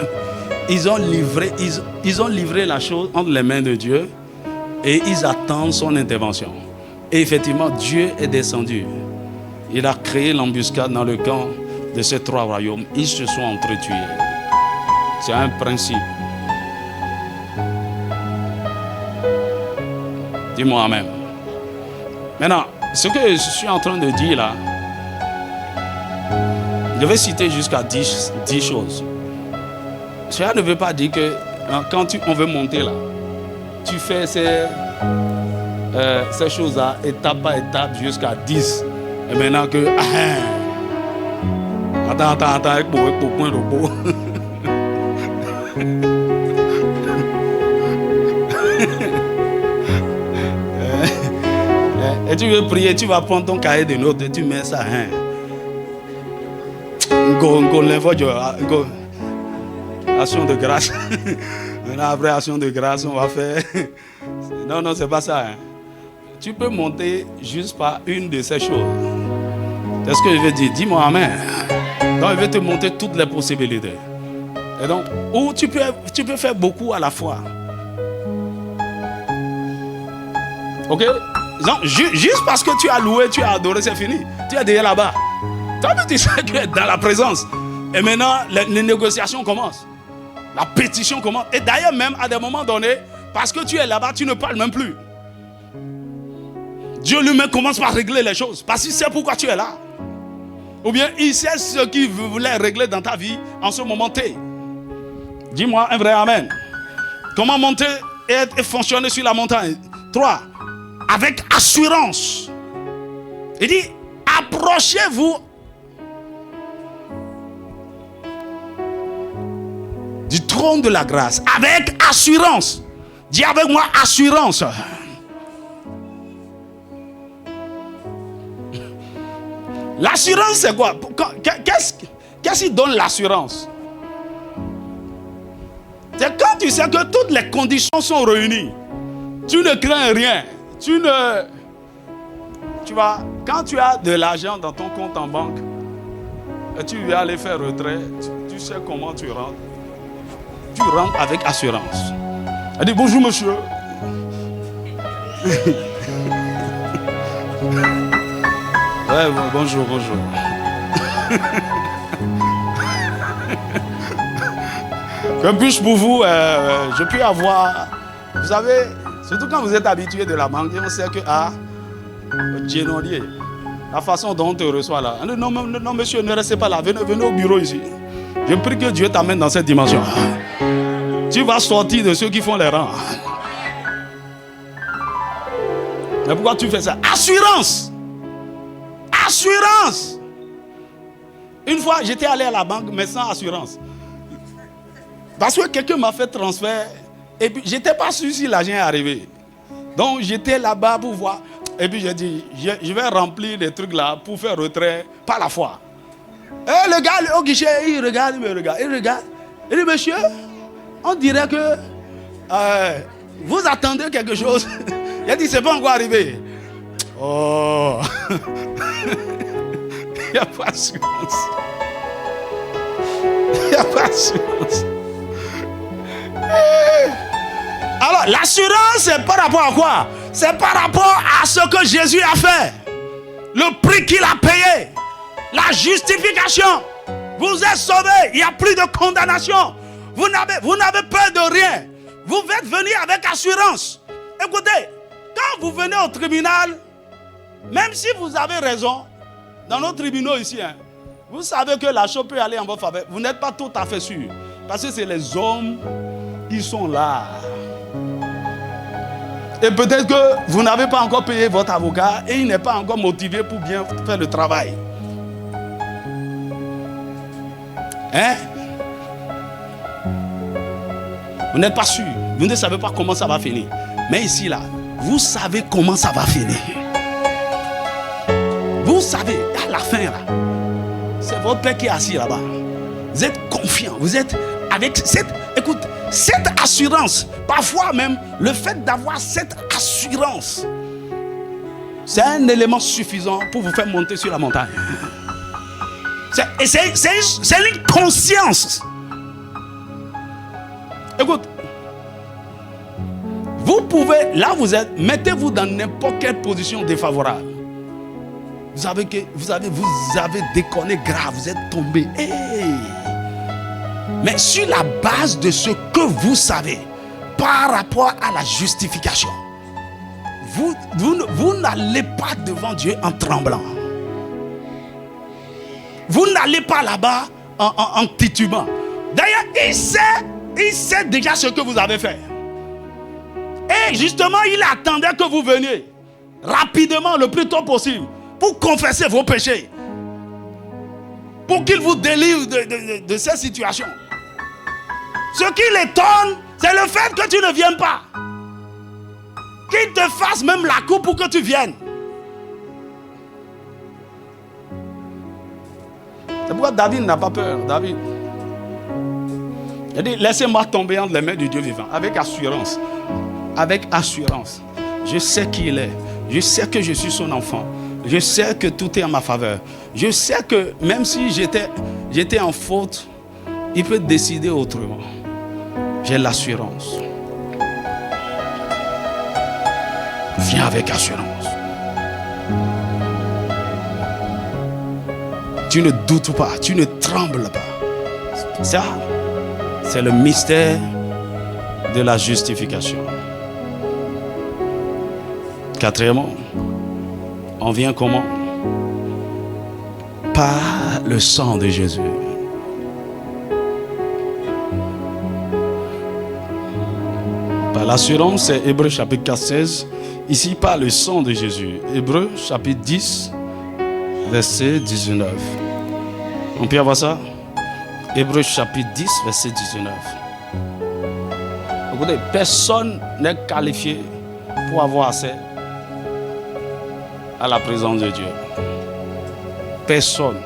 S1: Ils ont livré la chose entre les mains de Dieu. Et ils attendent son intervention. Et effectivement, Dieu est descendu. Il a créé l'embuscade dans le camp de ces 3 royaumes. Ils se sont entretués. C'est un principe. Dis-moi Amen. Maintenant, ce que je suis en train de dire là, je vais citer jusqu'à 10 choses. Cela ne veut pas dire que quand on veut monter là, tu fais ces choses-là, étape par étape, jusqu'à 10. Et maintenant que... Attends, avec point repos. Et tu veux prier, tu vas prendre ton cahier de notes et tu mets ça. Action de grâce. Maintenant, après action de grâce, on va faire... Non, c'est pas ça. Tu peux monter juste par une de ces choses. C'est ce que je veux dire. Dis-moi Amen. Donc, je vais te montrer toutes les possibilités. Et donc, ou tu peux faire beaucoup à la fois. Ok? Donc, juste parce que tu as loué, tu as adoré, c'est fini. Tu es déjà là-bas. Tu sais que tu es dans la présence. Et maintenant, les négociations commencent. La pétition commence. Et d'ailleurs, même à des moments donnés, parce que tu es là-bas, tu ne parles même plus. Dieu lui-même commence par régler les choses. Parce qu'il sait pourquoi tu es là. Ou bien il sait ce qu'il voulait régler dans ta vie en ce moment T. Dis-moi un vrai Amen. Comment monter et fonctionner sur la montagne? 3. Avec assurance. Il dit, approchez-vous du trône de la grâce. Avec assurance. Dis avec moi, assurance. L'assurance, c'est quoi? Qu'est-ce qui donne l'assurance? C'est quand tu sais que toutes les conditions sont réunies. Tu ne crains rien. Tu vois, quand tu as de l'argent dans ton compte en banque, et tu veux aller faire retrait, tu sais comment tu rentres. Tu rentres avec assurance. Elle dit, bonjour monsieur. Ouais, bonjour. Que puis-je pour vous, je puis avoir... Vous savez, surtout quand vous êtes habitué de la banque, on sait que, Génolier, la façon dont on te reçoit là. Non, monsieur, ne restez pas là, venez au bureau ici. Je prie que Dieu t'amène dans cette dimension. Tu vas sortir de ceux qui font les rangs. Mais pourquoi tu fais ça? Assurance. Assurance. Une fois, j'étais allé à la banque, mais sans assurance. Parce que quelqu'un m'a fait transfert. Et puis, je n'étais pas sûr si l'argent est arrivé. Donc, j'étais là-bas pour voir. Et puis, j'ai dit, je vais remplir des trucs là pour faire retrait par la foi. Et le gars, au guichet, il regarde. Il dit, monsieur, on dirait que vous attendez quelque chose. Il a dit, c'est pas encore arrivé. Oh. Il n'y a pas d'assurance. Il n'y a pas d'assurance. Alors, l'assurance, c'est par rapport à quoi? C'est par rapport à ce que Jésus a fait. Le prix qu'il a payé. La justification. Vous êtes sauvés. Il n'y a plus de condamnation. Vous n'avez peur de rien. Vous êtes venus avec assurance. Écoutez, quand vous venez au tribunal, même si vous avez raison, dans nos tribunaux ici, vous savez que la chose peut aller en votre faveur. Vous n'êtes pas tout à fait sûr. Parce que c'est les hommes, ils sont là. Et peut-être que vous n'avez pas encore payé votre avocat et il n'est pas encore motivé pour bien faire le travail. Vous n'êtes pas sûr. Vous ne savez pas comment ça va finir. Mais ici, là, vous savez comment ça va finir. Vous savez, à la fin, là, c'est votre père qui est assis là-bas. Vous êtes confiant. Vous êtes avec cette assurance. Parfois même, le fait d'avoir cette assurance, c'est un élément suffisant pour vous faire monter sur la montagne. C'est une conscience. Écoute, Vous pouvez, là vous êtes, mettez-vous dans n'importe quelle position défavorable. Vous avez déconné grave, vous êtes tombé. Hey. Mais sur la base de ce que vous savez, par rapport à la justification, vous n'allez pas devant Dieu en tremblant. Vous n'allez pas là-bas en titubant. D'ailleurs, il sait déjà ce que vous avez fait. Et justement, il attendait que vous veniez rapidement, le plus tôt possible, pour confesser vos péchés. Pour qu'il vous délivre de cette situation. Ce qui l'étonne, c'est le fait que tu ne viennes pas. Qu'il te fasse même la cour pour que tu viennes. C'est pourquoi David n'a pas peur. David, il a dit, laissez-moi tomber entre les mains du Dieu vivant. Avec assurance. Avec assurance. Je sais qui il est. Je sais que je suis son enfant. Je sais que tout est en ma faveur. Je sais que même si j'étais en faute, il peut décider autrement. J'ai l'assurance. Viens avec assurance. Tu ne doutes pas, tu ne trembles pas. Ça, c'est le mystère de la justification. Quatrièmement, on vient comment? Par le sang de Jésus. Par l'assurance, c'est Hébreux chapitre 4, 16. Ici, par le sang de Jésus. Hébreux chapitre 10, verset 19. On peut avoir ça? Hébreux chapitre 10, verset 19. Écoutez, personne n'est qualifié pour avoir accès à la présence de Dieu. Personne.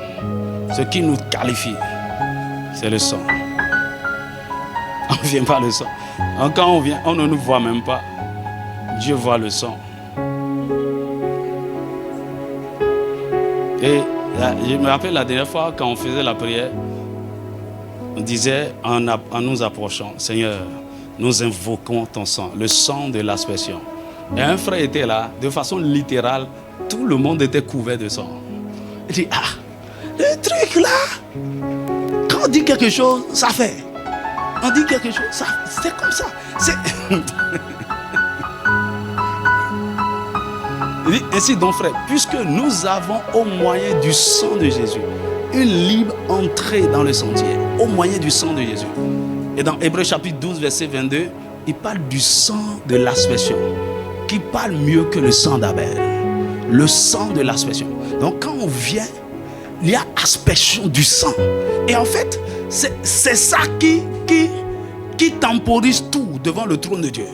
S1: Ce qui nous qualifie, c'est le sang. On ne vient pas le sang. Quand on vient, on ne nous voit même pas. Dieu voit le sang. Et je me rappelle la dernière fois quand on faisait la prière, on disait en nous approchant, Seigneur, nous invoquons ton sang, le sang de l'aspersion. Et un frère était là, de façon littérale, tout le monde était couvert de sang. Il dit, le truc là, quand on dit quelque chose, ça fait. On dit quelque chose, ça, c'est comme ça. Il dit, ainsi donc frère, puisque nous avons au moyen du sang de Jésus une libre entrée dans le sentier, au moyen du sang de Jésus. Et dans Hébreux chapitre 12, verset 22, il parle du sang de l'aspersion, qui parle mieux que le sang d'Abel. Le sang de l'aspersion. Donc quand on vient, il y a aspersion du sang. Et en fait, c'est ça qui temporise tout devant le trône de Dieu.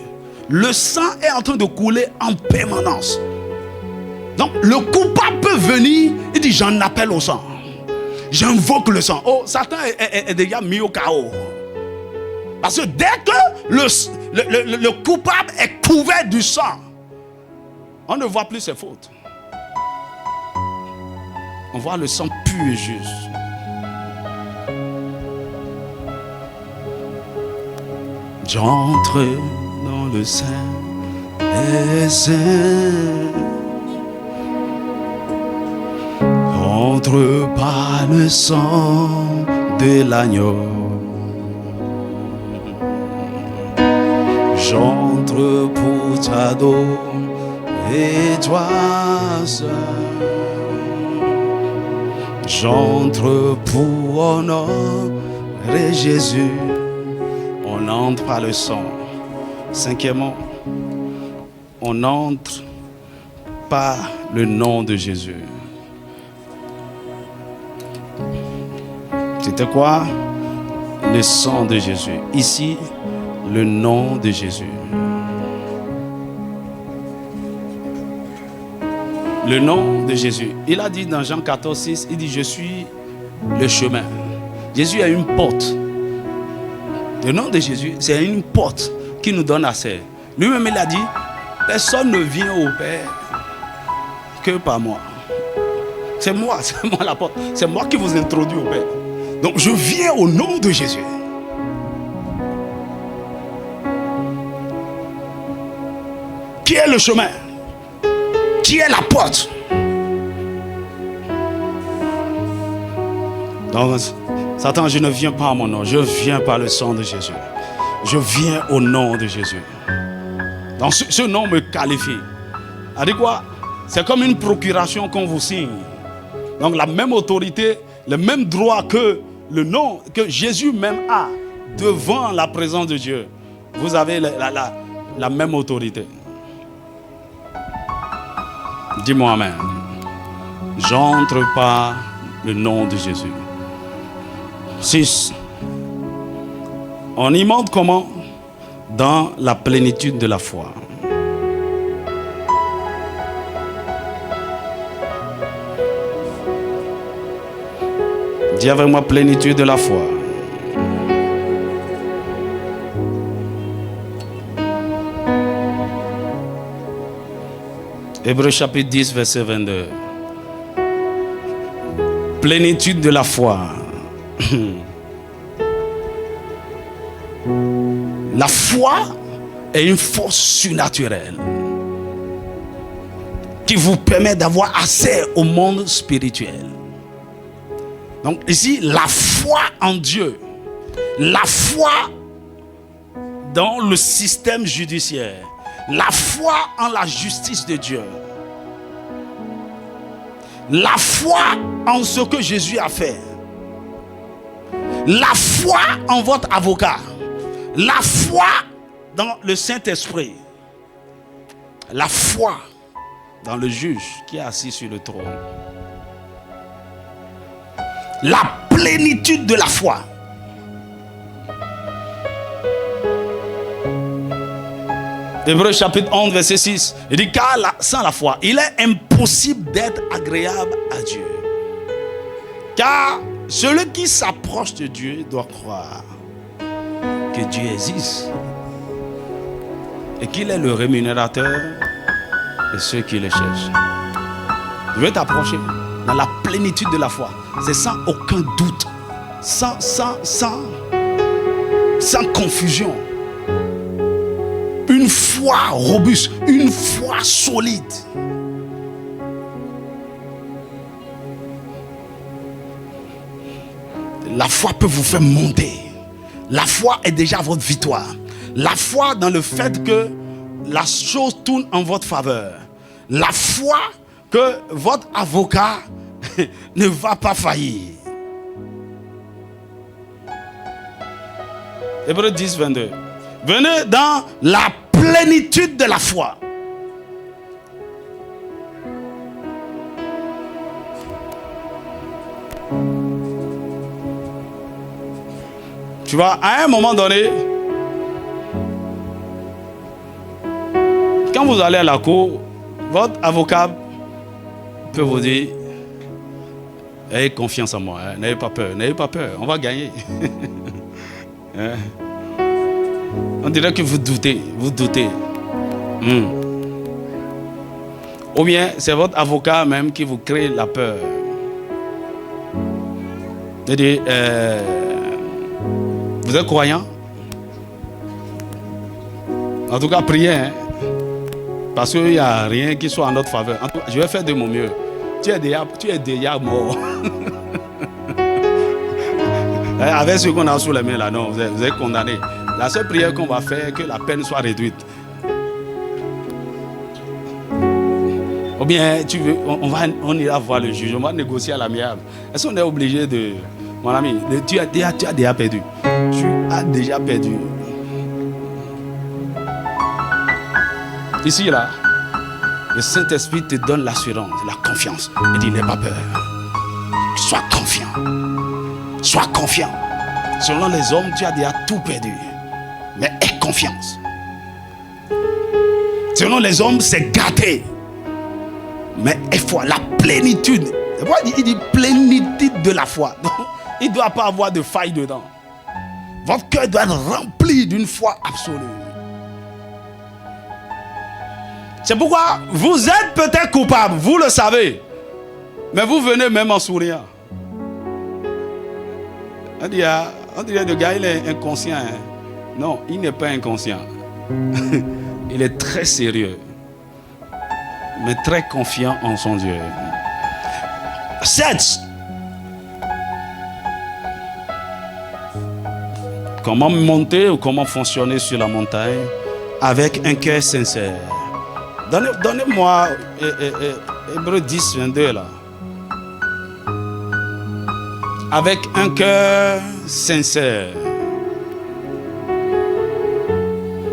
S1: Le sang est en train de couler en permanence. Donc le coupable peut venir et dit, j'en appelle au sang. J'invoque le sang. Oh, Satan est déjà mis au chaos. Parce que dès que le coupable est couvert du sang, on ne voit plus ses fautes. On voit le sang pur et juste. J'entre dans le sein des saints. J'entre par le sang de l'agneau. J'entre pour t'adorer et toi seul. J'entre pour honorer Jésus. On entre par le sang. Cinquièmement, on entre par le nom de Jésus. C'était quoi? Le sang de Jésus. Ici, le nom de Jésus. Le nom de Jésus. Il a dit dans Jean 14, 6, il dit, je suis le chemin. Jésus a une porte. Le nom de Jésus, c'est une porte qui nous donne accès. Lui-même, il a dit, personne ne vient au Père que par moi. C'est moi la porte. C'est moi qui vous introduis au Père. Donc, je viens au nom de Jésus. qui est le chemin, qui est la porte. Donc, Satan, je ne viens pas à mon nom, je viens par le sang de Jésus. Je viens au nom de Jésus. Donc, ce nom me qualifie. C'est quoi? C'est comme une procuration qu'on vous signe. Donc, la même autorité, le même droit que le nom que Jésus même a devant la présence de Dieu. Vous avez la même autorité. Dis-moi amen. J'entre par le nom de Jésus. 6. On y monte comment? Dans la plénitude de la foi. Dis avec moi, plénitude de la foi. Hébreux chapitre 10, verset 22. Plénitude de la foi. La foi est une force surnaturelle qui vous permet d'avoir accès au monde spirituel. Donc ici, la foi en Dieu, la foi dans le système judiciaire, la foi en la justice de Dieu, la foi en ce que Jésus a fait, la foi en votre avocat, la foi dans le Saint-Esprit, la foi dans le juge qui est assis sur le trône. La plénitude de la foi. Hébreux chapitre 11, verset 6. Il dit, car sans la foi, il est impossible d'être agréable à Dieu. Car celui qui s'approche de Dieu doit croire que Dieu existe et qu'il est le rémunérateur de ceux qui le cherchent. Je vais t'approcher dans la plénitude de la foi. C'est sans aucun doute, sans confusion. Une foi robuste, une foi solide. La foi peut vous faire monter. La foi est déjà votre victoire. La foi dans le fait que la chose tourne en votre faveur. La foi que votre avocat ne va pas faillir. Hébreux 10, 22. Venez dans la plénitude de la foi. Tu vois, à un moment donné, quand vous allez à la cour, votre avocat peut vous dire, ayez confiance en moi, hein, n'ayez pas peur, on va gagner. Hein? On dirait que vous doutez. Ou bien c'est votre avocat même qui vous crée la peur. Il dit, vous êtes croyant? En tout cas, priez. Hein? Parce qu'il n'y a rien qui soit en notre faveur. En tout cas, je vais faire de mon mieux. Tu es déjà mort. Avec ce qu'on a sous les mains là, non, vous êtes condamné. La seule prière qu'on va faire est que la peine soit réduite. Ou bien, tu veux, on ira voir le juge, on va négocier à l'amiable. Est-ce qu'on est obligé de... Mon ami, tu as déjà perdu. Tu as déjà perdu. Ici, là, le Saint-Esprit te donne l'assurance, la confiance. Il dit, n'aie pas peur. Sois confiant. Sois confiant. Selon les hommes, tu as déjà tout perdu. Mais aie confiance. Selon les hommes, c'est gâté. Mais aie foi, la plénitude. Il dit plénitude de la foi. Donc, il ne doit pas avoir de faille dedans. Votre cœur doit être rempli d'une foi absolue. C'est pourquoi vous êtes peut-être coupable, vous le savez. Mais vous venez même en souriant. On dirait le gars, il est inconscient. Hein? Non, il n'est pas inconscient. Il est très sérieux. mais très confiant en son Dieu. 7. Comment monter ou comment fonctionner sur la montagne avec un cœur sincère. Donnez-moi Hébreux 10, 22 là. Avec un cœur sincère.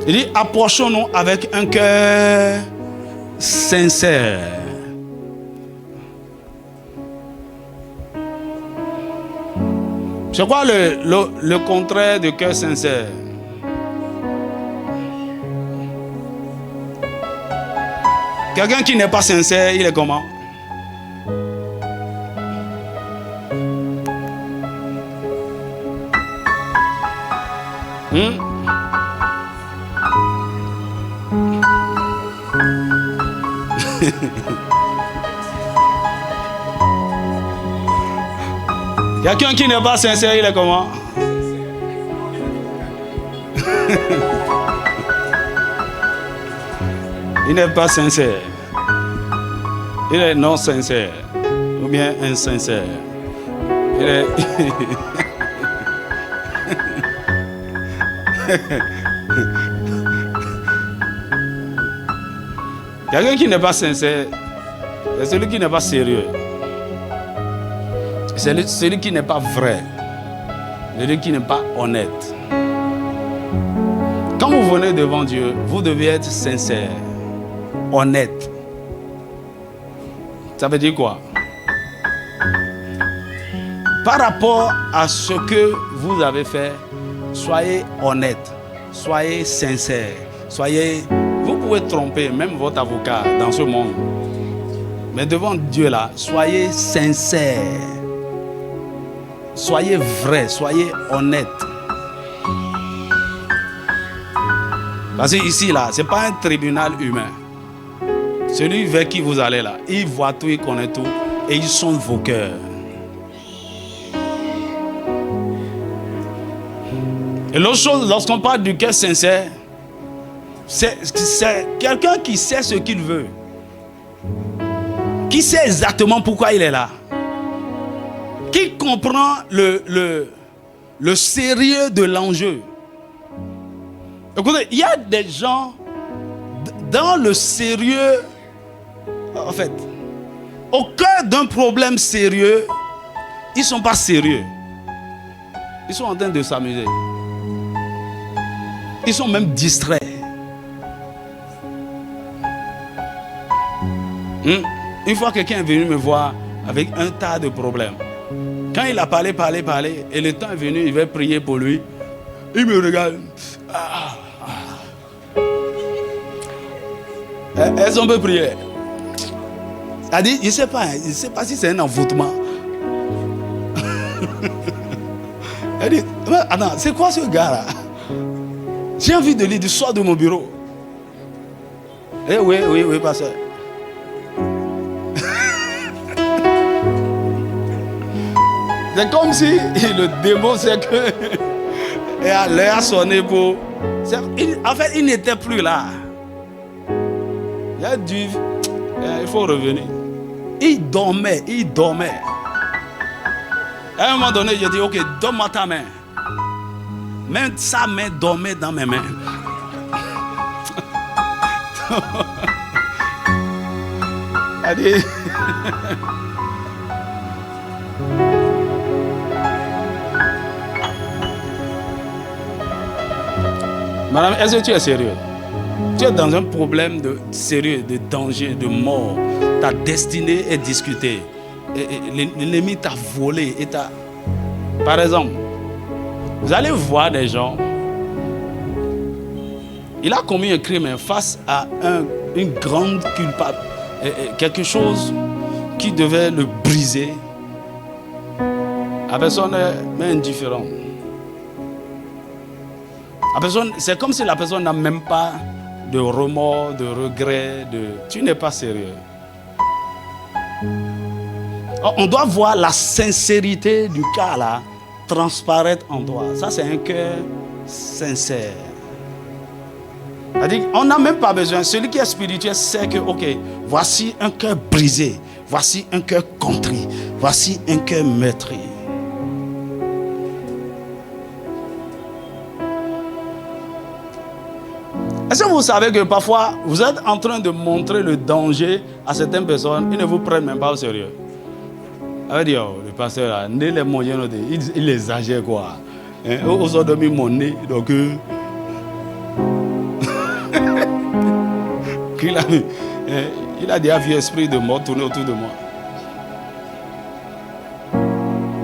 S1: Il dit, approchons-nous avec un cœur sincère. C'est quoi le contraire de cœur sincère? Quelqu'un qui n'est pas sincère, il est comment? Quelqu'un qui n'est pas sincère, il est comment? Il n'est pas sincère. Il est non sincère. Ou bien insincère. Il est... Quelqu'un qui n'est pas sincère, c'est celui qui n'est pas sérieux. C'est celui qui n'est pas vrai. Celui qui n'est pas honnête. Quand vous venez devant Dieu, vous devez être sincère, honnête. Ça veut dire quoi? Par rapport à ce que vous avez fait, soyez honnête, soyez sincère, vous pouvez tromper même votre avocat dans ce monde. Mais devant Dieu là, soyez sincère, soyez vrai, soyez honnête. Parce que ici là, ce n'est pas un tribunal humain. Celui vers qui vous allez là, il voit tout, il connaît tout et il sonde vos cœurs. Et l'autre chose, lorsqu'on parle du cœur sincère, c'est quelqu'un qui sait ce qu'il veut, qui sait exactement pourquoi il est là, qui comprend le sérieux de l'enjeu. Écoutez, il y a des gens dans le sérieux, en fait, au cœur d'un problème sérieux, ils ne sont pas sérieux. Ils sont en train de s'amuser. Ils sont même distraits. Une fois, quelqu'un est venu me voir avec un tas de problèmes. Quand il a parlé, et le temps est venu, il va prier pour lui. Il me regarde. Est-ce qu'on peut prier? Elle dit, il ne sait pas si c'est un envoûtement. Elle dit, attends, c'est quoi ce gars-là? J'ai envie de lui dire, sors de mon bureau. Eh oui, pasteur. C'est comme si le démon sait que l'heure a sonné pour... En fait, il n'était plus là. Il faut revenir. Il dormait. À un moment donné, j'ai dit, ok, donne-moi ta main. Même sa main dormait dans mes mains. Allez. Madame, est-ce que tu es sérieux? Tu es dans un problème de sérieux, de danger, de mort. Ta destinée est discutée. L'ennemi t'a volé. Par exemple, vous allez voir des gens. Il a commis un crime face à une grande culpable. Quelque chose qui devait le briser. La personne est indifférente. C'est comme si la personne n'a même pas de remords, de regrets. Tu n'es pas sérieux. On doit voir la sincérité du cas là transparaître en toi. Ça, c'est un cœur sincère. C'est-à-dire, on n'a même pas besoin. Celui qui est spirituel sait que, ok, voici un cœur brisé, voici un cœur contrit, voici un cœur meurtri. Est-ce que vous savez que parfois, vous êtes en train de montrer le danger à certaines personnes, ils ne vous prennent même pas au sérieux. Ça veut dire, le pasteur, là, les moyens, il exagère quoi. Ils ont donné mon nez, donc... il a des vieux esprits de mort tourner autour de moi.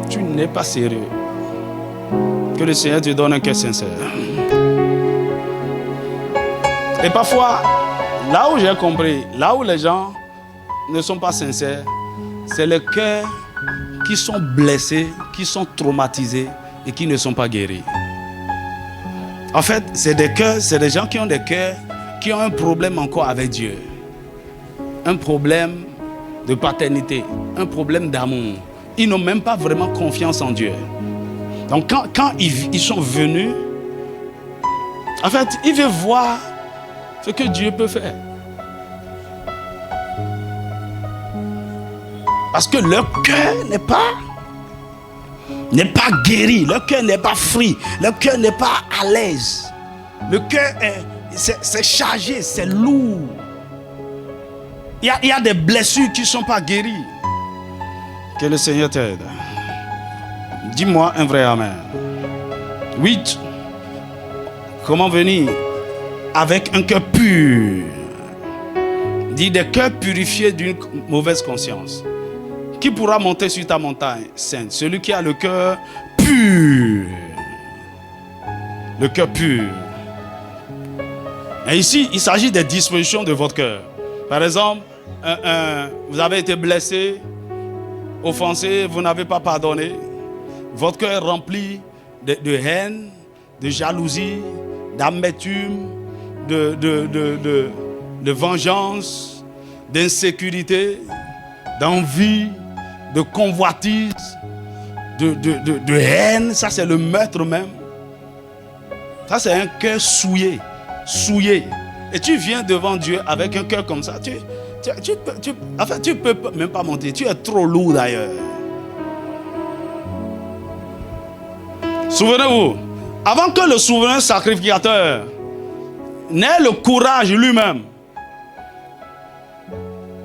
S1: Tu n'es pas sérieux. Que le Seigneur te donne un cœur sincère. Et parfois, là où j'ai compris, là où les gens ne sont pas sincères, c'est les cœurs qui sont blessés, qui sont traumatisés et qui ne sont pas guéris. En fait, c'est des cœurs, c'est des gens qui ont des cœurs, qui ont un problème encore avec Dieu. Un problème de paternité, un problème d'amour. Ils n'ont même pas vraiment confiance en Dieu. Donc quand ils sont venus, en fait, ils veulent voir ce que Dieu peut faire. Parce que leur cœur n'est pas guéri, leur cœur n'est pas free, leur cœur n'est pas à l'aise. Le cœur c'est chargé, c'est lourd. Il y a des blessures qui ne sont pas guéries. Que le Seigneur t'aide. Dis-moi un vrai amen. 8. Comment venir avec un cœur pur? Dis des cœurs purifiés d'une mauvaise conscience. Qui pourra monter sur ta montagne sainte? Celui qui a le cœur pur. Le cœur pur. Et ici, il s'agit des dispositions de votre cœur. Par exemple, vous avez été blessé, offensé, vous n'avez pas pardonné. Votre cœur est rempli de haine, de jalousie, d'amertume, de vengeance, d'insécurité, d'envie, de convoitise, de haine. Ça, c'est le meurtre même. Ça, c'est un cœur souillé. Et tu viens devant Dieu avec un cœur comme ça. Tu peux même pas monter. Tu es trop lourd d'ailleurs. Souvenez-vous, avant que le souverain sacrificateur n'ait le courage lui-même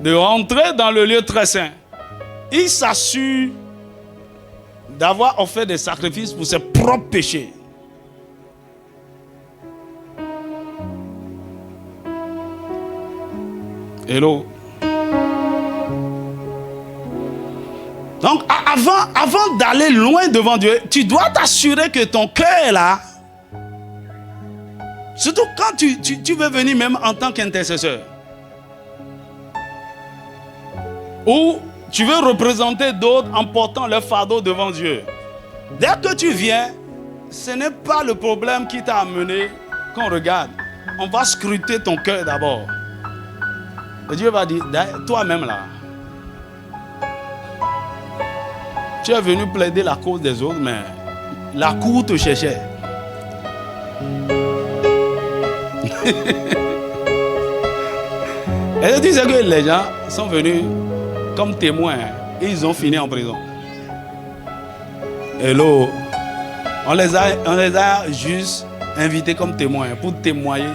S1: de rentrer dans le lieu très saint, il s'assure d'avoir offert des sacrifices pour ses propres péchés. Hello. Donc, avant d'aller loin devant Dieu, tu dois t'assurer que ton cœur est là. Surtout quand tu veux venir même en tant qu'intercesseur. Ou tu veux représenter d'autres en portant leur fardeau devant Dieu. Dès que tu viens, ce n'est pas le problème qui t'a amené qu'on regarde. On va scruter ton cœur d'abord. Et Dieu va dire, toi-même là, tu es venu plaider la cause des autres, mais la cour te cherchait. Et tu sais que les gens sont venus comme témoins et ils ont fini en prison. Hello. On les a juste invités comme témoins pour témoigner.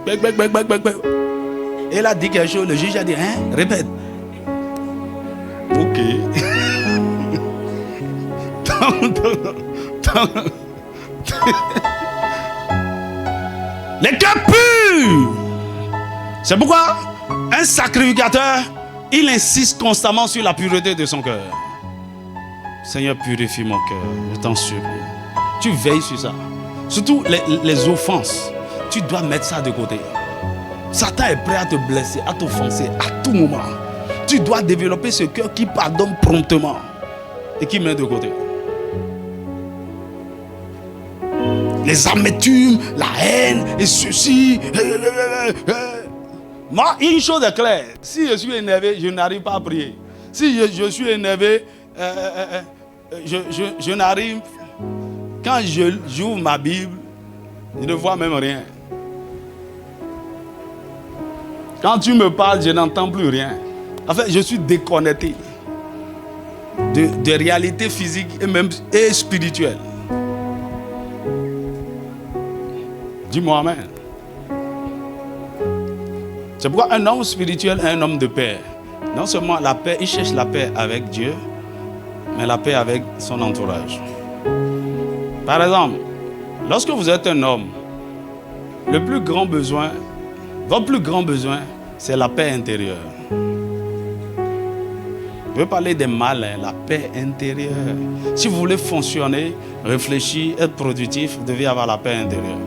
S1: Et il a dit quelque chose, le juge a dit, hein, répète. Ok. Les cœurs purs. C'est pourquoi un sacrificateur, il insiste constamment sur la pureté de son cœur. Seigneur, purifie mon cœur, je t'en supplie. Tu veilles sur ça. Surtout les offenses. Tu dois mettre ça de côté. Satan est prêt à te blesser, à t'offenser à tout moment. Tu dois développer ce cœur qui pardonne promptement et qui met de côté. Les amertumes, la haine et ceci. Moi, une chose est claire. Si je suis énervé, je n'arrive pas à prier. Si je suis énervé, je n'arrive. Quand j'ouvre ma Bible, Je ne vois même rien. Quand tu me parles, je n'entends plus rien. En fait, je suis déconnecté de réalités physiques et même spirituelles. Dis-moi amen. C'est pourquoi un homme spirituel est un homme de paix. Non seulement la paix, il cherche la paix avec Dieu, mais la paix avec son entourage. Par exemple, lorsque vous êtes un homme, votre plus grand besoin, c'est la paix intérieure. Je veux parler des malins, la paix intérieure. Si vous voulez fonctionner, réfléchir, être productif, vous devez avoir la paix intérieure.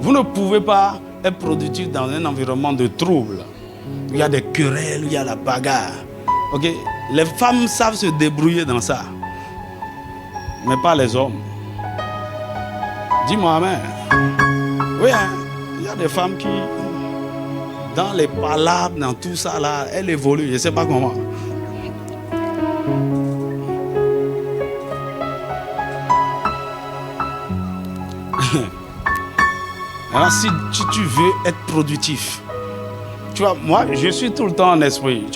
S1: Vous ne pouvez pas être productif dans un environnement de trouble. Il y a des querelles, il y a la bagarre. Okay? Les femmes savent se débrouiller dans ça, mais pas les hommes. Dis-moi amen. Oui, hein? Il y a des femmes qui, dans les palabres, dans tout ça là, elles évoluent. Je ne sais pas comment. Alors si tu veux être productif, tu vois, moi je suis tout le temps en esprit.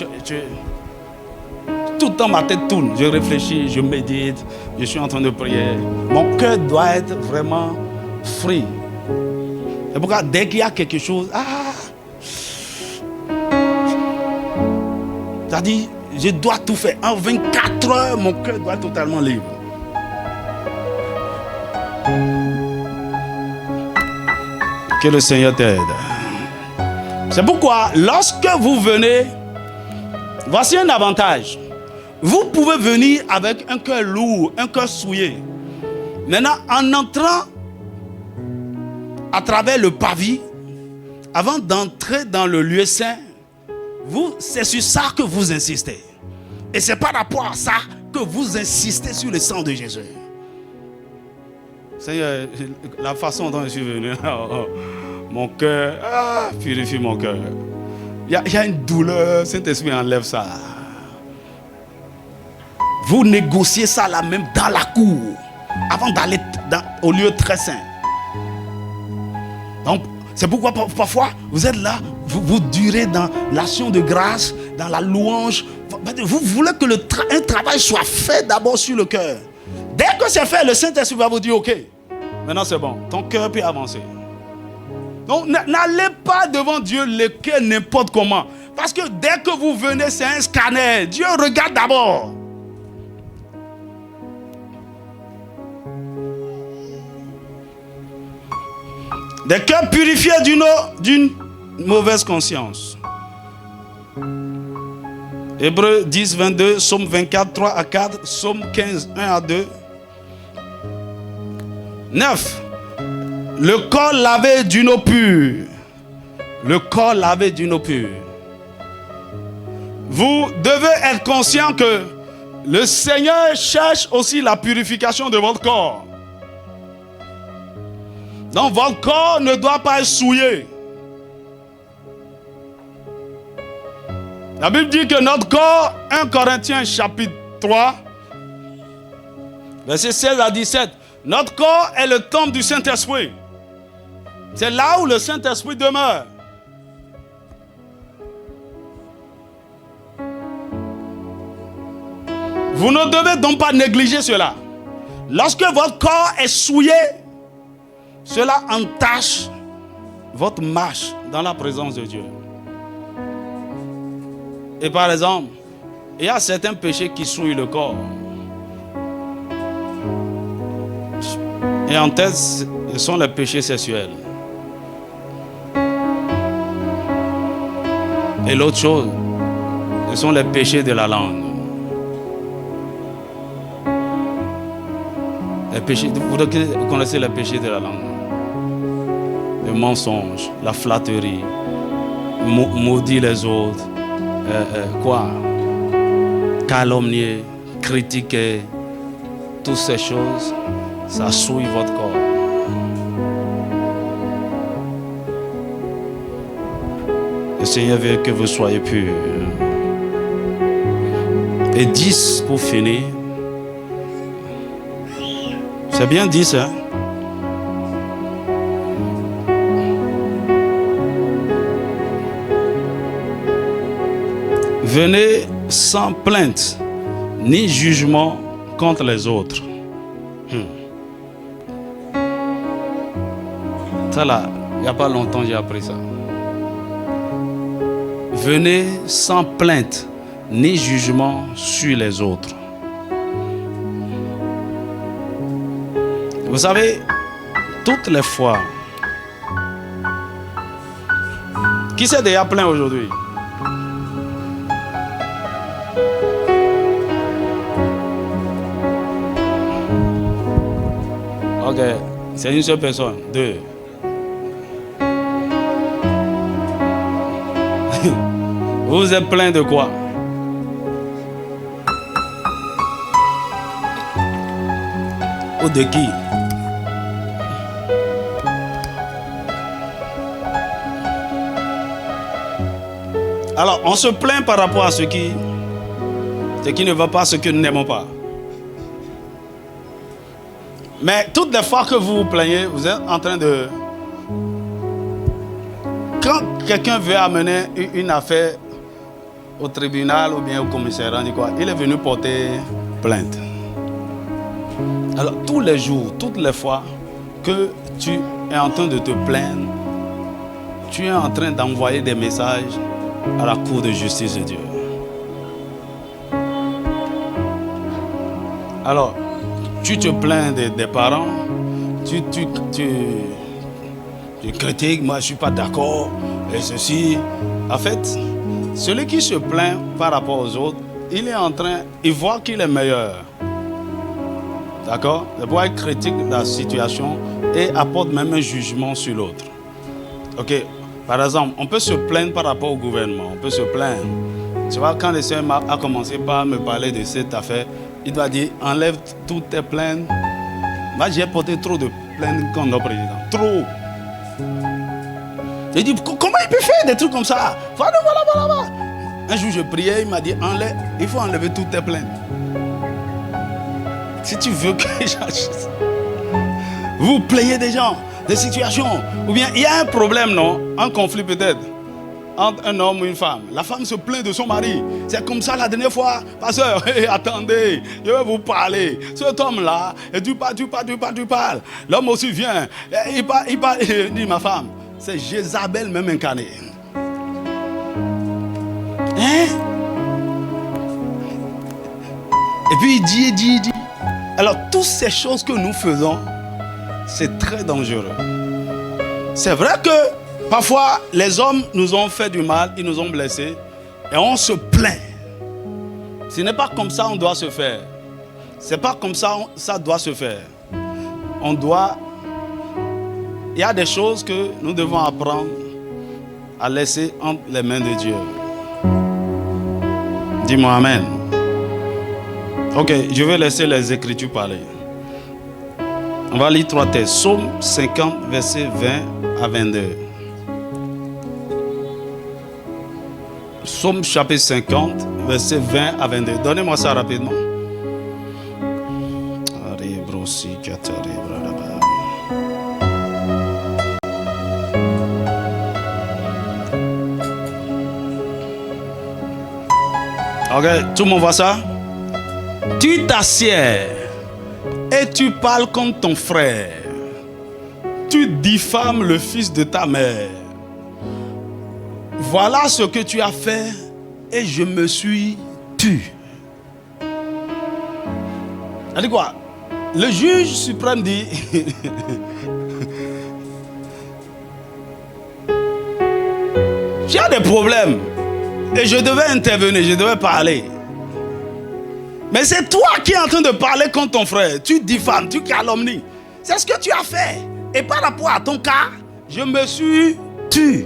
S1: Tout le temps ma tête tourne, je réfléchis, je médite, je suis en train de prier. Mon cœur doit être vraiment free. C'est pourquoi dès qu'il y a quelque chose, c'est-à-dire, je dois tout faire. En 24 heures, mon cœur doit être totalement libre. Que le Seigneur t'aide. C'est pourquoi, lorsque vous venez, voici un avantage. Vous pouvez venir avec un cœur lourd, un cœur souillé. Maintenant, en entrant à travers le parvis, avant d'entrer dans le lieu saint, c'est sur ça que vous insistez. Et c'est par rapport à ça que vous insistez sur le sang de Jésus. Seigneur, la façon dont je suis venu, mon cœur, purifie mon cœur. Il y a une douleur, Saint-Esprit enlève ça. Vous négociez ça là même dans la cour, avant d'aller au lieu très saint. Donc, c'est pourquoi parfois vous êtes là, vous durez dans l'action de grâce, dans la louange. Vous voulez que un travail soit fait d'abord sur le cœur. Dès que c'est fait, le Saint-Esprit va vous dire ok, maintenant c'est bon, ton cœur peut avancer. Donc n'allez pas devant Dieu le cœur n'importe comment. Parce que dès que vous venez, c'est un scanner. Dieu regarde d'abord. Des cœurs purifiés d'une mauvaise conscience. Hébreux 10, 22, Psaume 24, 3 à 4, Psaume 15, 1 à 2. 9. Le corps lavé d'une eau pure. Le corps lavé d'une eau pure. Vous devez être conscient que le Seigneur cherche aussi la purification de votre corps. Donc votre corps ne doit pas être souillé. La Bible dit que notre corps, 1 Corinthiens chapitre 3, verset 16 à 17, notre corps est le temple du Saint-Esprit. C'est là où le Saint-Esprit demeure. Vous ne devez donc pas négliger cela. Lorsque votre corps est souillé, cela entache votre marche dans la présence de Dieu. Et par exemple, il y a certains péchés qui souillent le corps. Et en tête, ce sont les péchés sexuels. Et l'autre chose, ce sont les péchés de la langue. Les péchés, vous connaissez les péchés de la langue. Le mensonge, la flatterie, maudire les autres, calomnier, critiquer, toutes ces choses, ça souille votre corps. Le Seigneur veut que vous soyez purs. Et 10 pour finir. C'est bien 10, hein? Venez sans plainte ni jugement contre les autres. Ça là, il n'y a pas longtemps j'ai appris ça. Venez sans plainte ni jugement sur les autres. Vous savez, toutes les fois, qui s'est déjà plaint aujourd'hui? Ok, c'est une seule personne, deux. Vous êtes plein de quoi? Ou de qui? Alors, on se plaint par rapport à ce qui ne va pas, ce que nous n'aimons pas. Mais toutes les fois que vous vous plaignez, vous êtes en train de... Quand quelqu'un veut amener une affaire au tribunal ou bien au commissariat, on dit quoi? Il est venu porter plainte. Alors, tous les jours, toutes les fois que tu es en train de te plaindre, tu es en train d'envoyer des messages à la cour de justice de Dieu. Alors, tu te plains des parents, tu critiques, moi je ne suis pas d'accord, et ceci. En fait, celui qui se plaint par rapport aux autres, il est en train, il voit qu'il est meilleur. D'accord? Il voit, il critique la situation et apporte même un jugement sur l'autre. Ok? Par exemple, on peut se plaindre par rapport au gouvernement, on peut se plaindre. Tu vois, quand le Seigneur a commencé par me parler de cette affaire, il doit dire, enlève toutes tes plaintes. Moi, j'ai porté trop de plaintes contre notre président. Trop. J'ai dit, comment il peut faire des trucs comme ça? Voilà. Un jour, je priais, il m'a dit, enlève, il faut enlever toutes tes plaintes. Si tu veux que j'agisse. Vous plaignez des gens, des situations. Ou bien, il y a un problème, non? Un conflit peut-être. Entre un homme ou une femme. La femme se plaint de son mari. C'est comme ça la dernière fois. Pasteur, attendez, je vais vous parler. Cet homme-là, et tu parles. L'homme aussi vient. Il parle, il dit, ma femme, c'est Jézabel même incarnée. Hein? Et puis il dit. Alors, toutes ces choses que nous faisons, c'est très dangereux. C'est vrai que parfois, les hommes nous ont fait du mal, ils nous ont blessés, et on se plaint. Ce n'est pas comme ça qu'on doit se faire. Ce n'est pas comme ça ça doit se faire. On doit... Il y a des choses que nous devons apprendre à laisser entre les mains de Dieu. Dis-moi Amen. Ok, je vais laisser les Écritures parler. On va lire 3 textes. Psaume 50, versets 20 à 22. Psaume chapitre 50, versets 20 à 22. Donnez-moi ça rapidement. Ok, tout le monde voit ça? Tu t'assieds et tu parles contre ton frère. Tu diffames le fils de ta mère. Voilà ce que tu as fait et je me suis tu. Elle dit quoi? Le juge suprême dit tu as des problèmes et je devais intervenir, je devais parler. Mais c'est toi qui es en train de parler contre ton frère. Tu diffames, tu calomnies. C'est ce que tu as fait. Et par rapport à ton cas, je me suis tu.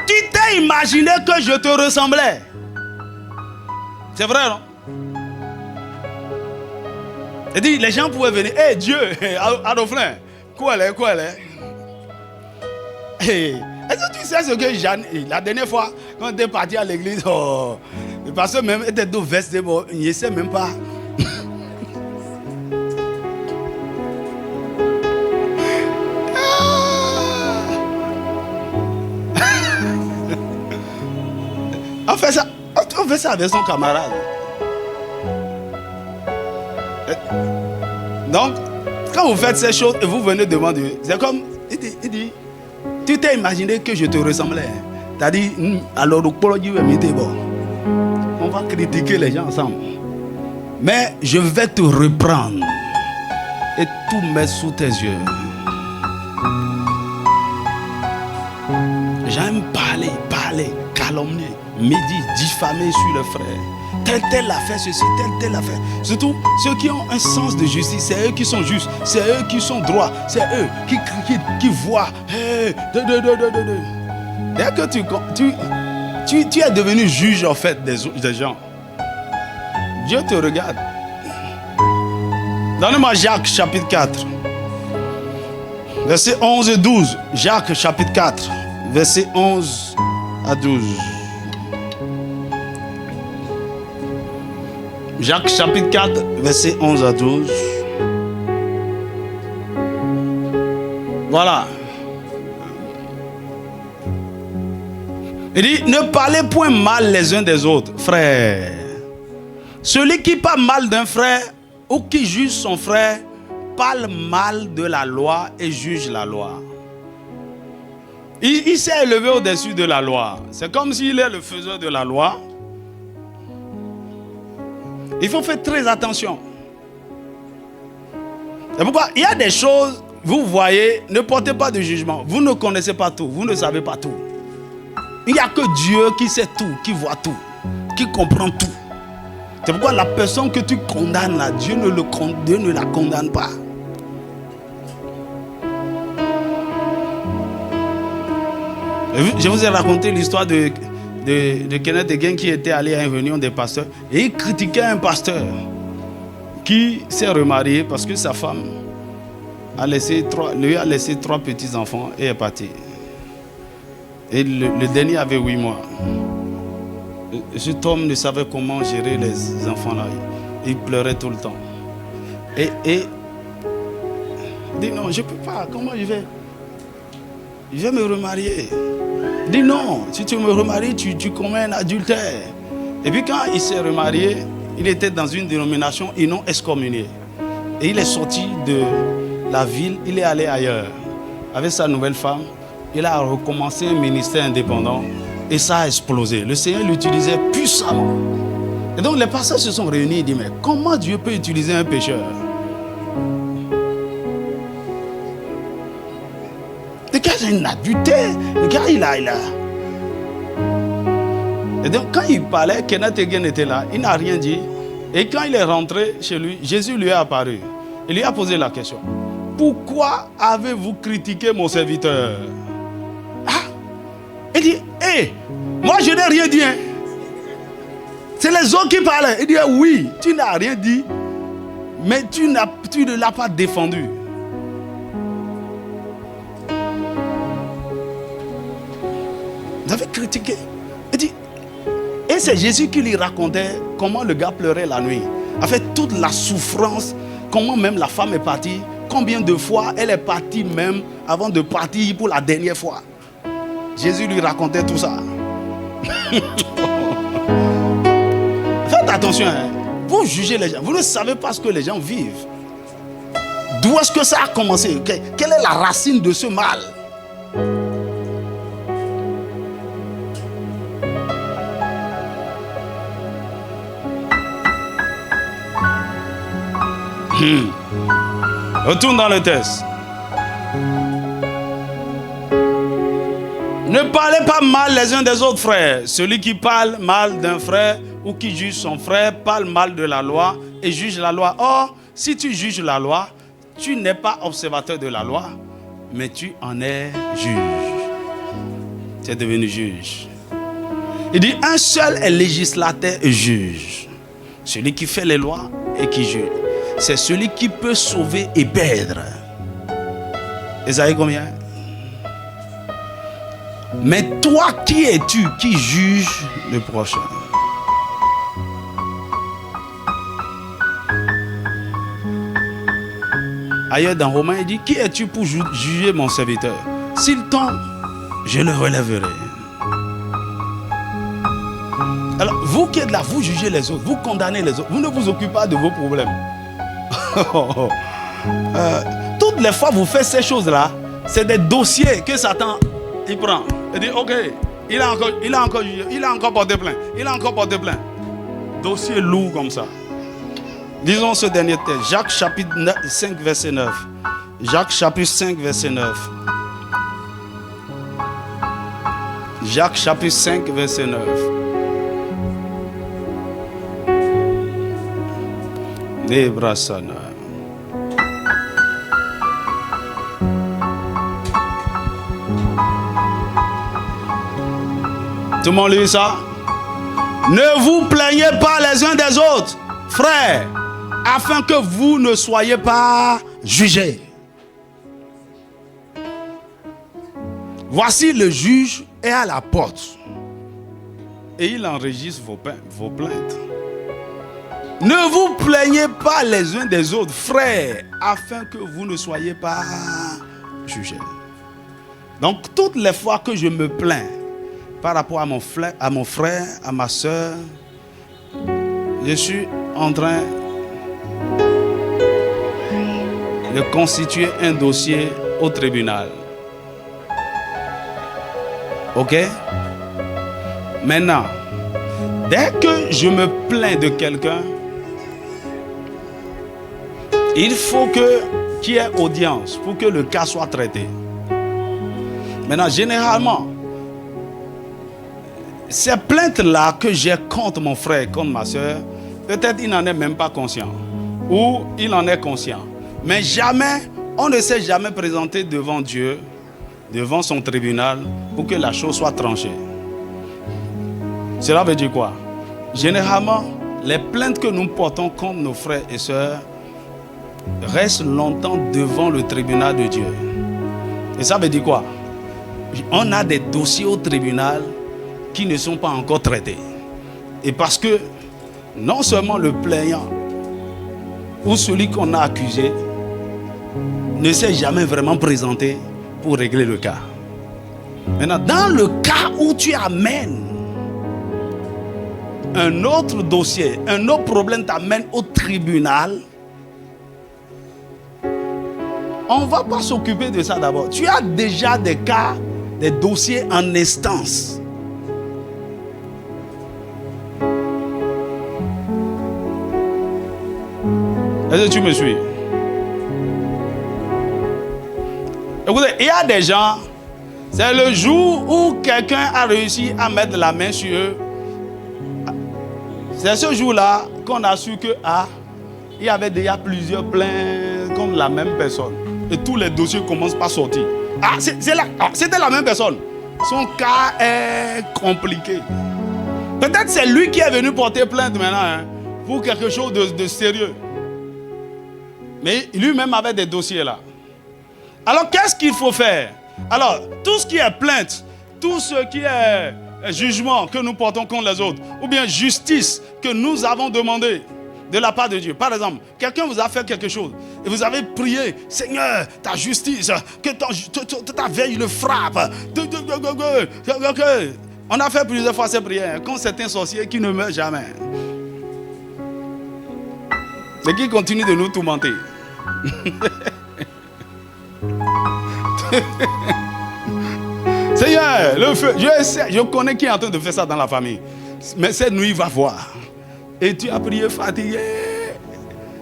S1: Tu t'es imaginé que je te ressemblais. C'est vrai, non? Il dit, les gens pouvaient venir. Hé, Dieu, Adolphin, quoi elle est? Hey, est-ce que tu sais ce que Jeanne, la dernière fois, quand on était parti à l'église, le pasteur même était deux vestes, il ne sait même pas. fait ça avec son camarade. Donc, quand vous faites ces choses et vous venez devant Dieu, c'est comme, il dit, tu t'es imaginé que je te ressemblais. Tu as dit, alors on va critiquer les gens ensemble. Mais je vais te reprendre et tout mettre sous tes yeux. J'aime parler, calomnier, médire, diffamer sur le frère. Tel a fait ceci, tel a fait. Surtout ceux qui ont un sens de justice, c'est eux qui sont justes, c'est eux qui sont droits, c'est eux qui voient. Dès que tu es devenu juge en fait des gens, Dieu te regarde. Donnez-moi Jacques chapitre 4, versets 11 et 12. Jacques chapitre 4, versets 11 à 12. Jacques chapitre 4, versets 11 à 12. Voilà. Il dit, ne parlez point mal les uns des autres, frères. Celui qui parle mal d'un frère ou qui juge son frère, parle mal de la loi et juge la loi. Il s'est élevé au-dessus de la loi. C'est comme s'il est le faiseur de la loi. Il faut faire très attention. C'est pourquoi il y a des choses, vous voyez, ne portez pas de jugement. Vous ne connaissez pas tout, vous ne savez pas tout. Il n'y a que Dieu qui sait tout, qui voit tout, qui comprend tout. C'est pourquoi la personne que tu condamnes là, Dieu ne la condamne pas. Je vous ai raconté l'histoire de Kenneth Hagin qui était allé à une réunion des pasteurs et il critiquait un pasteur qui s'est remarié parce que sa femme lui a laissé 3 petits-enfants et est parti. Et le dernier avait 8 mois. Cet homme ne savait comment gérer les enfants là. Il pleurait tout le temps. Et il dit non, je ne peux pas, comment je vais? Je vais me remarier. Il dit non, si tu me remaries, tu commets un adultère. Et puis quand il s'est remarié, il était dans une dénomination, ils l'ont excommunié. Et il est sorti de la ville, il est allé ailleurs. Avec sa nouvelle femme, il a recommencé un ministère indépendant et ça a explosé. Le Seigneur l'utilisait puissamment. Et donc les pasteurs se sont réunis et disent, mais comment Dieu peut utiliser un pécheur? Le gars est un adultère. Le gars, il a. Et donc, quand il parlait, Kenneth Hagin était là. Il n'a rien dit. Et quand il est rentré chez lui, Jésus lui est apparu. Il lui a posé la question. Pourquoi avez-vous critiqué mon serviteur? Ah! Il dit, hé, moi je n'ai rien dit. Hein. C'est les autres qui parlaient. Il dit, oui, tu n'as rien dit, mais tu ne l'as pas défendu. Vous avez critiqué. Il dit, et c'est Jésus qui lui racontait comment le gars pleurait la nuit. En fait, toute la souffrance, comment même la femme est partie, combien de fois elle est partie même avant de partir pour la dernière fois. Jésus lui racontait tout ça. Faites attention, hein. Vous jugez les gens, vous ne savez pas ce que les gens vivent. D'où est-ce que ça a commencé? Quelle est la racine de ce mal? Retourne dans le texte. Ne parlez pas mal les uns des autres, frères. Celui qui parle mal d'un frère ou qui juge son frère parle mal de la loi et juge la loi. Or, si tu juges la loi, tu n'es pas observateur de la loi, mais tu en es juge. Tu es devenu juge. Il dit, un seul est législateur et juge. Celui qui fait les lois et qui juge. C'est celui qui peut sauver et perdre. Esaïe combien? Mais toi, qui es-tu qui juge le prochain? Ailleurs dans Romains, il dit, qui es-tu pour juger mon serviteur? S'il tombe, je le relèverai. Alors, vous qui êtes là, vous jugez les autres, vous condamnez les autres, vous ne vous occupez pas de vos problèmes. Toutes les fois que vous faites ces choses-là, c'est des dossiers que Satan il prend. Il dit, ok, il a encore porté plainte. Il a encore porté plainte. Dossier lourd comme ça. Lisons ce dernier texte. Jacques chapitre 5, verset 9. Jacques chapitre 5, verset 9. Jacques chapitre 5, verset 9. Debrasana. Tout le monde lit ça? Ne vous plaignez pas les uns des autres, frères, afin que vous ne soyez pas jugés. Voici le juge est à la porte et il enregistre vos plaintes. Ne vous plaignez pas les uns des autres, frères, afin que vous ne soyez pas jugés. Donc, toutes les fois que je me plains par rapport à mon frère, à ma soeur, je suis en train de constituer un dossier au tribunal. Ok? Maintenant, dès que je me plains de quelqu'un, il faut qu'il y ait audience pour que le cas soit traité. Maintenant, généralement, ces plaintes-là que j'ai contre mon frère, contre ma soeur, peut-être il n'en est même pas conscient. Ou il en est conscient. Mais jamais, on ne s'est jamais présenté devant Dieu, devant son tribunal, pour que la chose soit tranchée. Cela veut dire quoi? Généralement, les plaintes que nous portons contre nos frères et sœurs restent longtemps devant le tribunal de Dieu. Et ça veut dire quoi? On a des dossiers au tribunal qui ne sont pas encore traités. Et parce que non seulement le plaignant ou celui qu'on a accusé ne s'est jamais vraiment présenté pour régler le cas. Maintenant, dans le cas où tu amènes un autre dossier, un autre problème t'amène au tribunal, on ne va pas s'occuper de ça d'abord. Tu as déjà des cas, des dossiers en instance. Est-ce que tu me suis? Écoutez, il y a des gens, c'est le jour où quelqu'un a réussi à mettre la main sur eux. C'est ce jour-là qu'on a su que il y avait déjà plusieurs plaintes contre la même personne. Et tous les dossiers commencent par sortir. C'était la même personne. Son cas est compliqué. Peut-être c'est lui qui est venu porter plainte maintenant pour quelque chose de sérieux. Mais lui-même avait des dossiers là. Alors qu'est-ce qu'il faut faire? Alors, tout ce qui est plainte, tout ce qui est jugement que nous portons contre les autres, ou bien justice que nous avons demandé de la part de Dieu. Par exemple, quelqu'un vous a fait quelque chose et vous avez prié, Seigneur, ta justice, que ta veille le frappe. On a fait plusieurs fois ces prières contre certains sorciers qui ne meurent jamais. Et qui continuent de nous tourmenter. Seigneur, le feu, je connais qui est en train de faire ça dans la famille. Mais cette nuit, il va voir. Et tu as prié fatigué.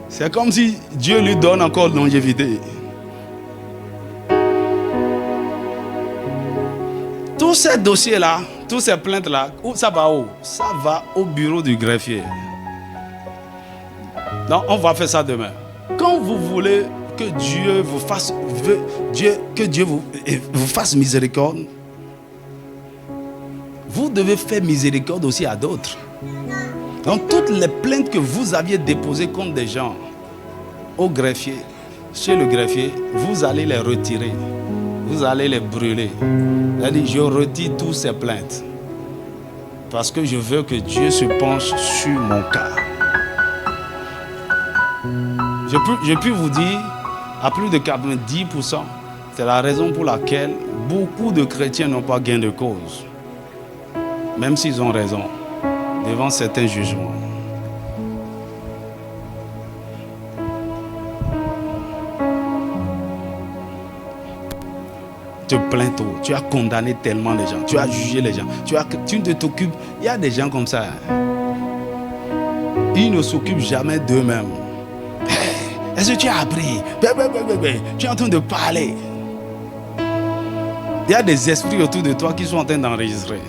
S1: C'est comme si Dieu lui donne encore longévité. Tous ces dossiers-là, tous ces plaintes-là, ça va où? Ça va au bureau du greffier. Non, on va faire ça demain. Quand vous voulez que Dieu vous fasse, vous fasse miséricorde, vous devez faire miséricorde aussi à d'autres. Donc toutes les plaintes que vous aviez déposées contre des gens au greffier, chez le greffier, vous allez les retirer. Vous allez les brûler. C'est-à-dire, je retire toutes ces plaintes. Parce que je veux que Dieu se penche sur mon cas. Je puis vous dire, à plus de 90%, c'est la raison pour laquelle beaucoup de chrétiens n'ont pas gain de cause. Même s'ils ont raison. devant certains jugements. Tu te plains trop, tu as condamné tellement les gens, tu as jugé les gens, tu ne t'occupes. Il y a des gens comme ça. Ils ne s'occupent jamais d'eux-mêmes. Est-ce que tu as appris? Tu es en train de parler. Il y a des esprits autour de toi qui sont en train d'enregistrer.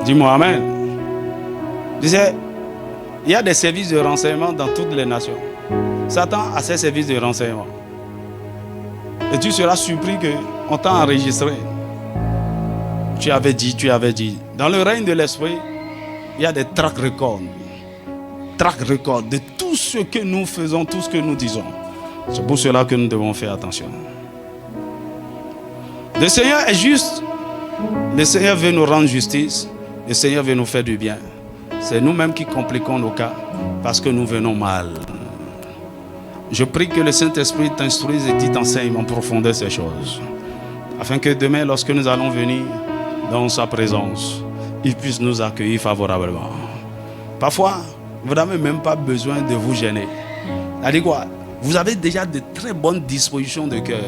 S1: Dis-moi amen. Tu sais, il y a des services de renseignement dans toutes les nations. Satan a ses services de renseignement. Et tu seras surpris qu'on t'a enregistré. Tu avais dit. Dans le règne de l'esprit, il y a des track records. Track record de tout ce que nous faisons, tout ce que nous disons. C'est pour cela que nous devons faire attention. Le Seigneur est juste. Le Seigneur veut nous rendre justice. Le Seigneur veut nous faire du bien. C'est nous-mêmes qui compliquons nos cas parce que nous venons mal. Je prie que le Saint-Esprit t'instruise et t'enseigne en profondeur ces choses. Afin que demain, lorsque nous allons venir dans sa présence, il puisse nous accueillir favorablement. Parfois, vous n'avez même pas besoin de vous gêner. C'est-à-dire quoi? Vous avez déjà de très bonnes dispositions de cœur.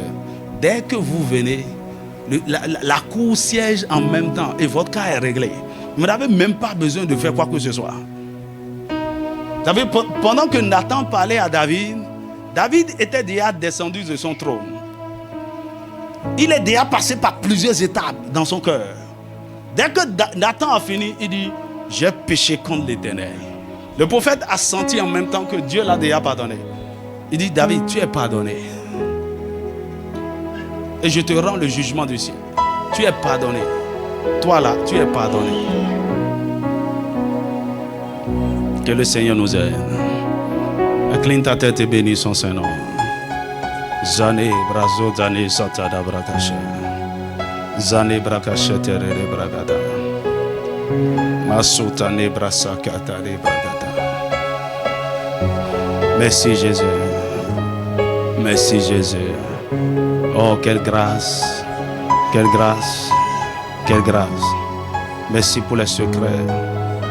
S1: Dès que vous venez, la cour siège en même temps et votre cas est réglé. Vous n'avez même pas besoin de faire quoi que ce soit. Vous savez, pendant que Nathan parlait à David, David était déjà descendu de son trône. Il est déjà passé par plusieurs étapes dans son cœur. Dès que Nathan a fini, il dit: j'ai péché contre l'Éternel. Le prophète a senti en même temps que Dieu l'a déjà pardonné. Il dit: David, tu es pardonné. Et je te rends le jugement du ciel. Tu es pardonné. Toi là, tu es pardonné. Que le Seigneur nous aide. Incline ta tête et bénis son Saint-Nom. Zane brazo zane satada brakache. Zane brakache terere bragada. Masutane brasakata de bragada. Merci Jésus. Merci Jésus. Oh, quelle grâce. Quelle grâce. Quelle grâce. Merci pour les secrets.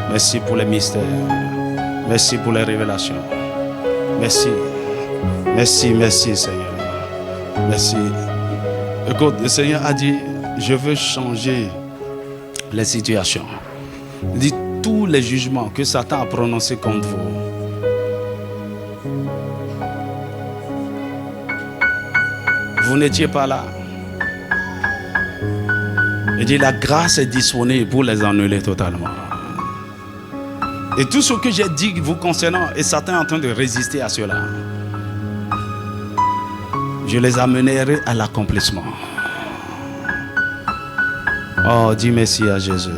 S1: Merci pour les mystères. Merci pour les révélations. Merci. Merci, merci Seigneur. Merci. Écoute, le Seigneur a dit: je veux changer les situations. Il dit: tous les jugements que Satan a prononcés contre vous, vous n'étiez pas là. Il dit: la grâce est disponible pour les annuler totalement. Et tout ce que j'ai dit vous concernant, et Satan est en train de résister à cela, je les amènerai à l'accomplissement. Oh, dis merci à Jésus.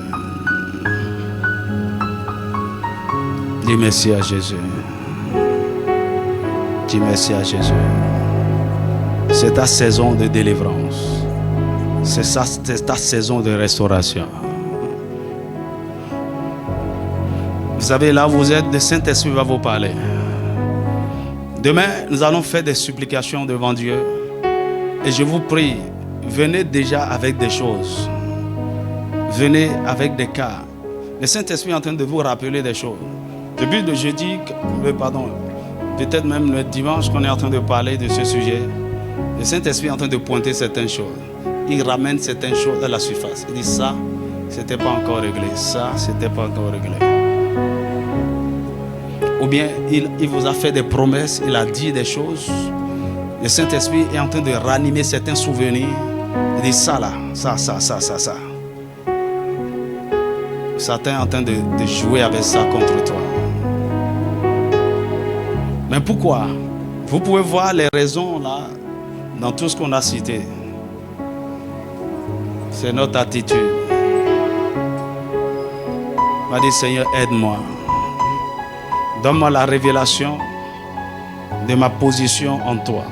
S1: Dis merci à Jésus. Dis merci à Jésus. C'est ta saison de délivrance. C'est ta saison de restauration. Vous savez, là où vous êtes, le Saint-Esprit va vous parler. Demain, nous allons faire des supplications devant Dieu. Et je vous prie, venez déjà avec des choses. Venez avec des cas. Le Saint-Esprit est en train de vous rappeler des choses. Depuis le jeudi, peut-être même le dimanche qu'on est en train de parler de ce sujet, le Saint-Esprit est en train de pointer certaines choses. Il ramène certaines choses à la surface. Il dit: ça, c'était pas encore réglé. Ça, c'était pas encore réglé. Ou bien il vous a fait des promesses, il a dit des choses. Le Saint-Esprit est en train de ranimer certains souvenirs. Il dit: ça là, ça. Satan est en train de jouer avec ça contre toi. Mais pourquoi? Vous pouvez voir les raisons là, dans tout ce qu'on a cité. C'est notre attitude. On va dire: Seigneur, aide-moi. Donne-moi la révélation de ma position en toi.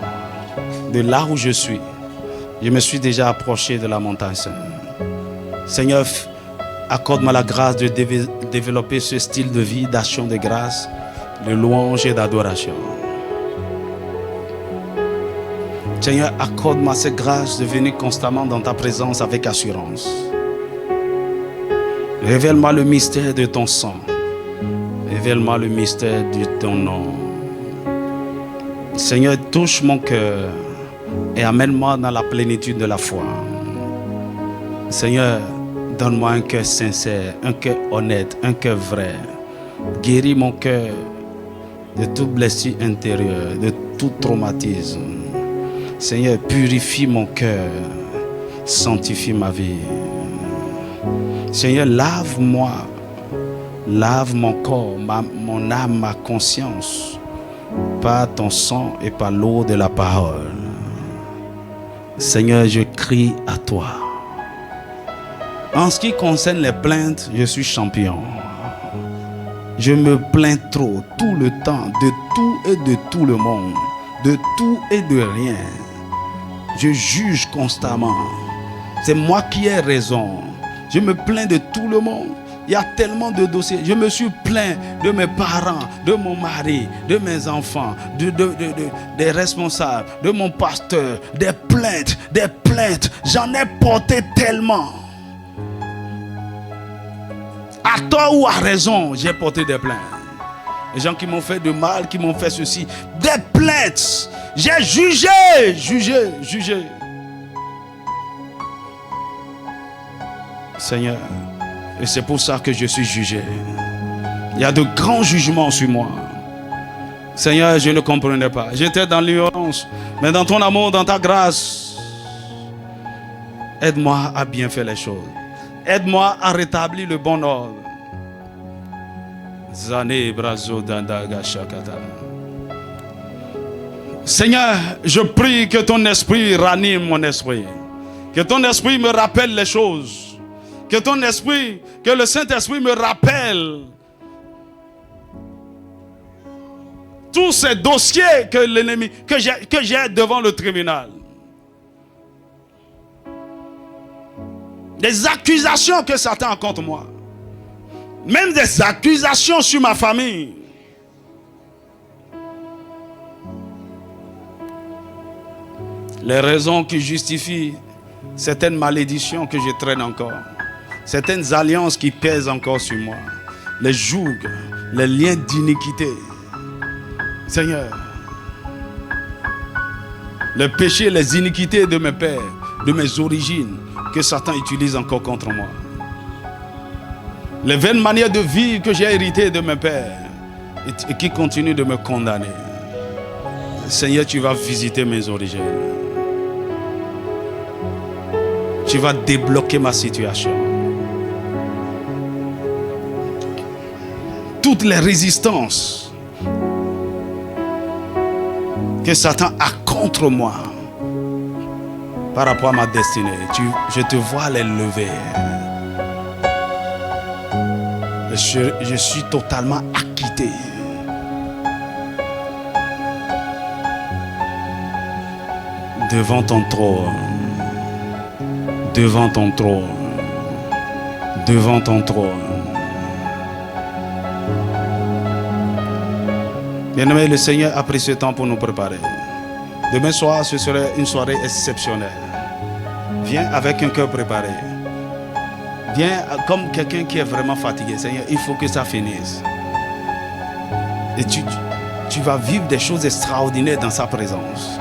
S1: De là où je suis. Je me suis déjà approché de la montagne sainte. Seigneur, accorde-moi la grâce de développer ce style de vie, d'action de grâce, de louange et d'adoration. Seigneur, accorde-moi cette grâce de venir constamment dans ta présence avec assurance. Révèle-moi le mystère de ton sang. Révèle-moi le mystère de ton nom. Seigneur, touche mon cœur et amène-moi dans la plénitude de la foi. Seigneur, donne-moi un cœur sincère, un cœur honnête, un cœur vrai. Guéris mon cœur de toute blessure intérieure, de tout traumatisme. Seigneur, purifie mon cœur, sanctifie ma vie. Seigneur, lave-moi, lave mon corps, mon âme, ma conscience, par ton sang et par l'eau de la parole. Seigneur, je crie à toi. En ce qui concerne les plaintes, je suis champion. Je me plains trop, tout le temps, de tout et de tout le monde, de tout et de rien. Je juge constamment. C'est moi qui ai raison. Je me plains de tout le monde. Il y a tellement de dossiers. Je me suis plaint de mes parents, de mon mari, de mes enfants, des responsables, de mon pasteur, des plaintes. J'en ai porté tellement. À tort ou à raison, j'ai porté des plaintes. Les gens qui m'ont fait de mal, qui m'ont fait ceci, des plaintes. J'ai jugé. Seigneur, et c'est pour ça que je suis jugé. Il y a de grands jugements sur moi. Seigneur, je ne comprenais pas. J'étais dans l'ignorance. Mais dans ton amour, dans ta grâce, aide-moi à bien faire les choses. Aide-moi à rétablir le bon ordre. Seigneur, je prie que ton esprit ranime mon esprit. Que ton esprit me rappelle les choses. Que ton esprit, que le Saint-Esprit me rappelle tous ces dossiers que l'ennemi, que j'ai devant le tribunal. Des accusations que Satan a contre moi. Même des accusations sur ma famille. Les raisons qui justifient certaines malédictions que je traîne encore. Certaines alliances qui pèsent encore sur moi. Les jougs, les liens d'iniquité. Seigneur, les péchés, les iniquités de mes pères, de mes origines, que Satan utilise encore contre moi. Les vaines manières de vivre que j'ai héritées de mes pères et qui continuent de me condamner. Seigneur, tu vas visiter mes origines. Tu vas débloquer ma situation. Toutes les résistances que Satan a contre moi par rapport à ma destinée, je te vois les lever. Je suis totalement acquitté. Devant ton trône. Devant ton trône. Devant ton trône. Bien-aimé, le Seigneur a pris ce temps pour nous préparer. Demain soir, ce serait une soirée exceptionnelle. Viens avec un cœur préparé. Viens comme quelqu'un qui est vraiment fatigué. Seigneur, il faut que ça finisse. Et tu vas vivre des choses extraordinaires dans sa présence.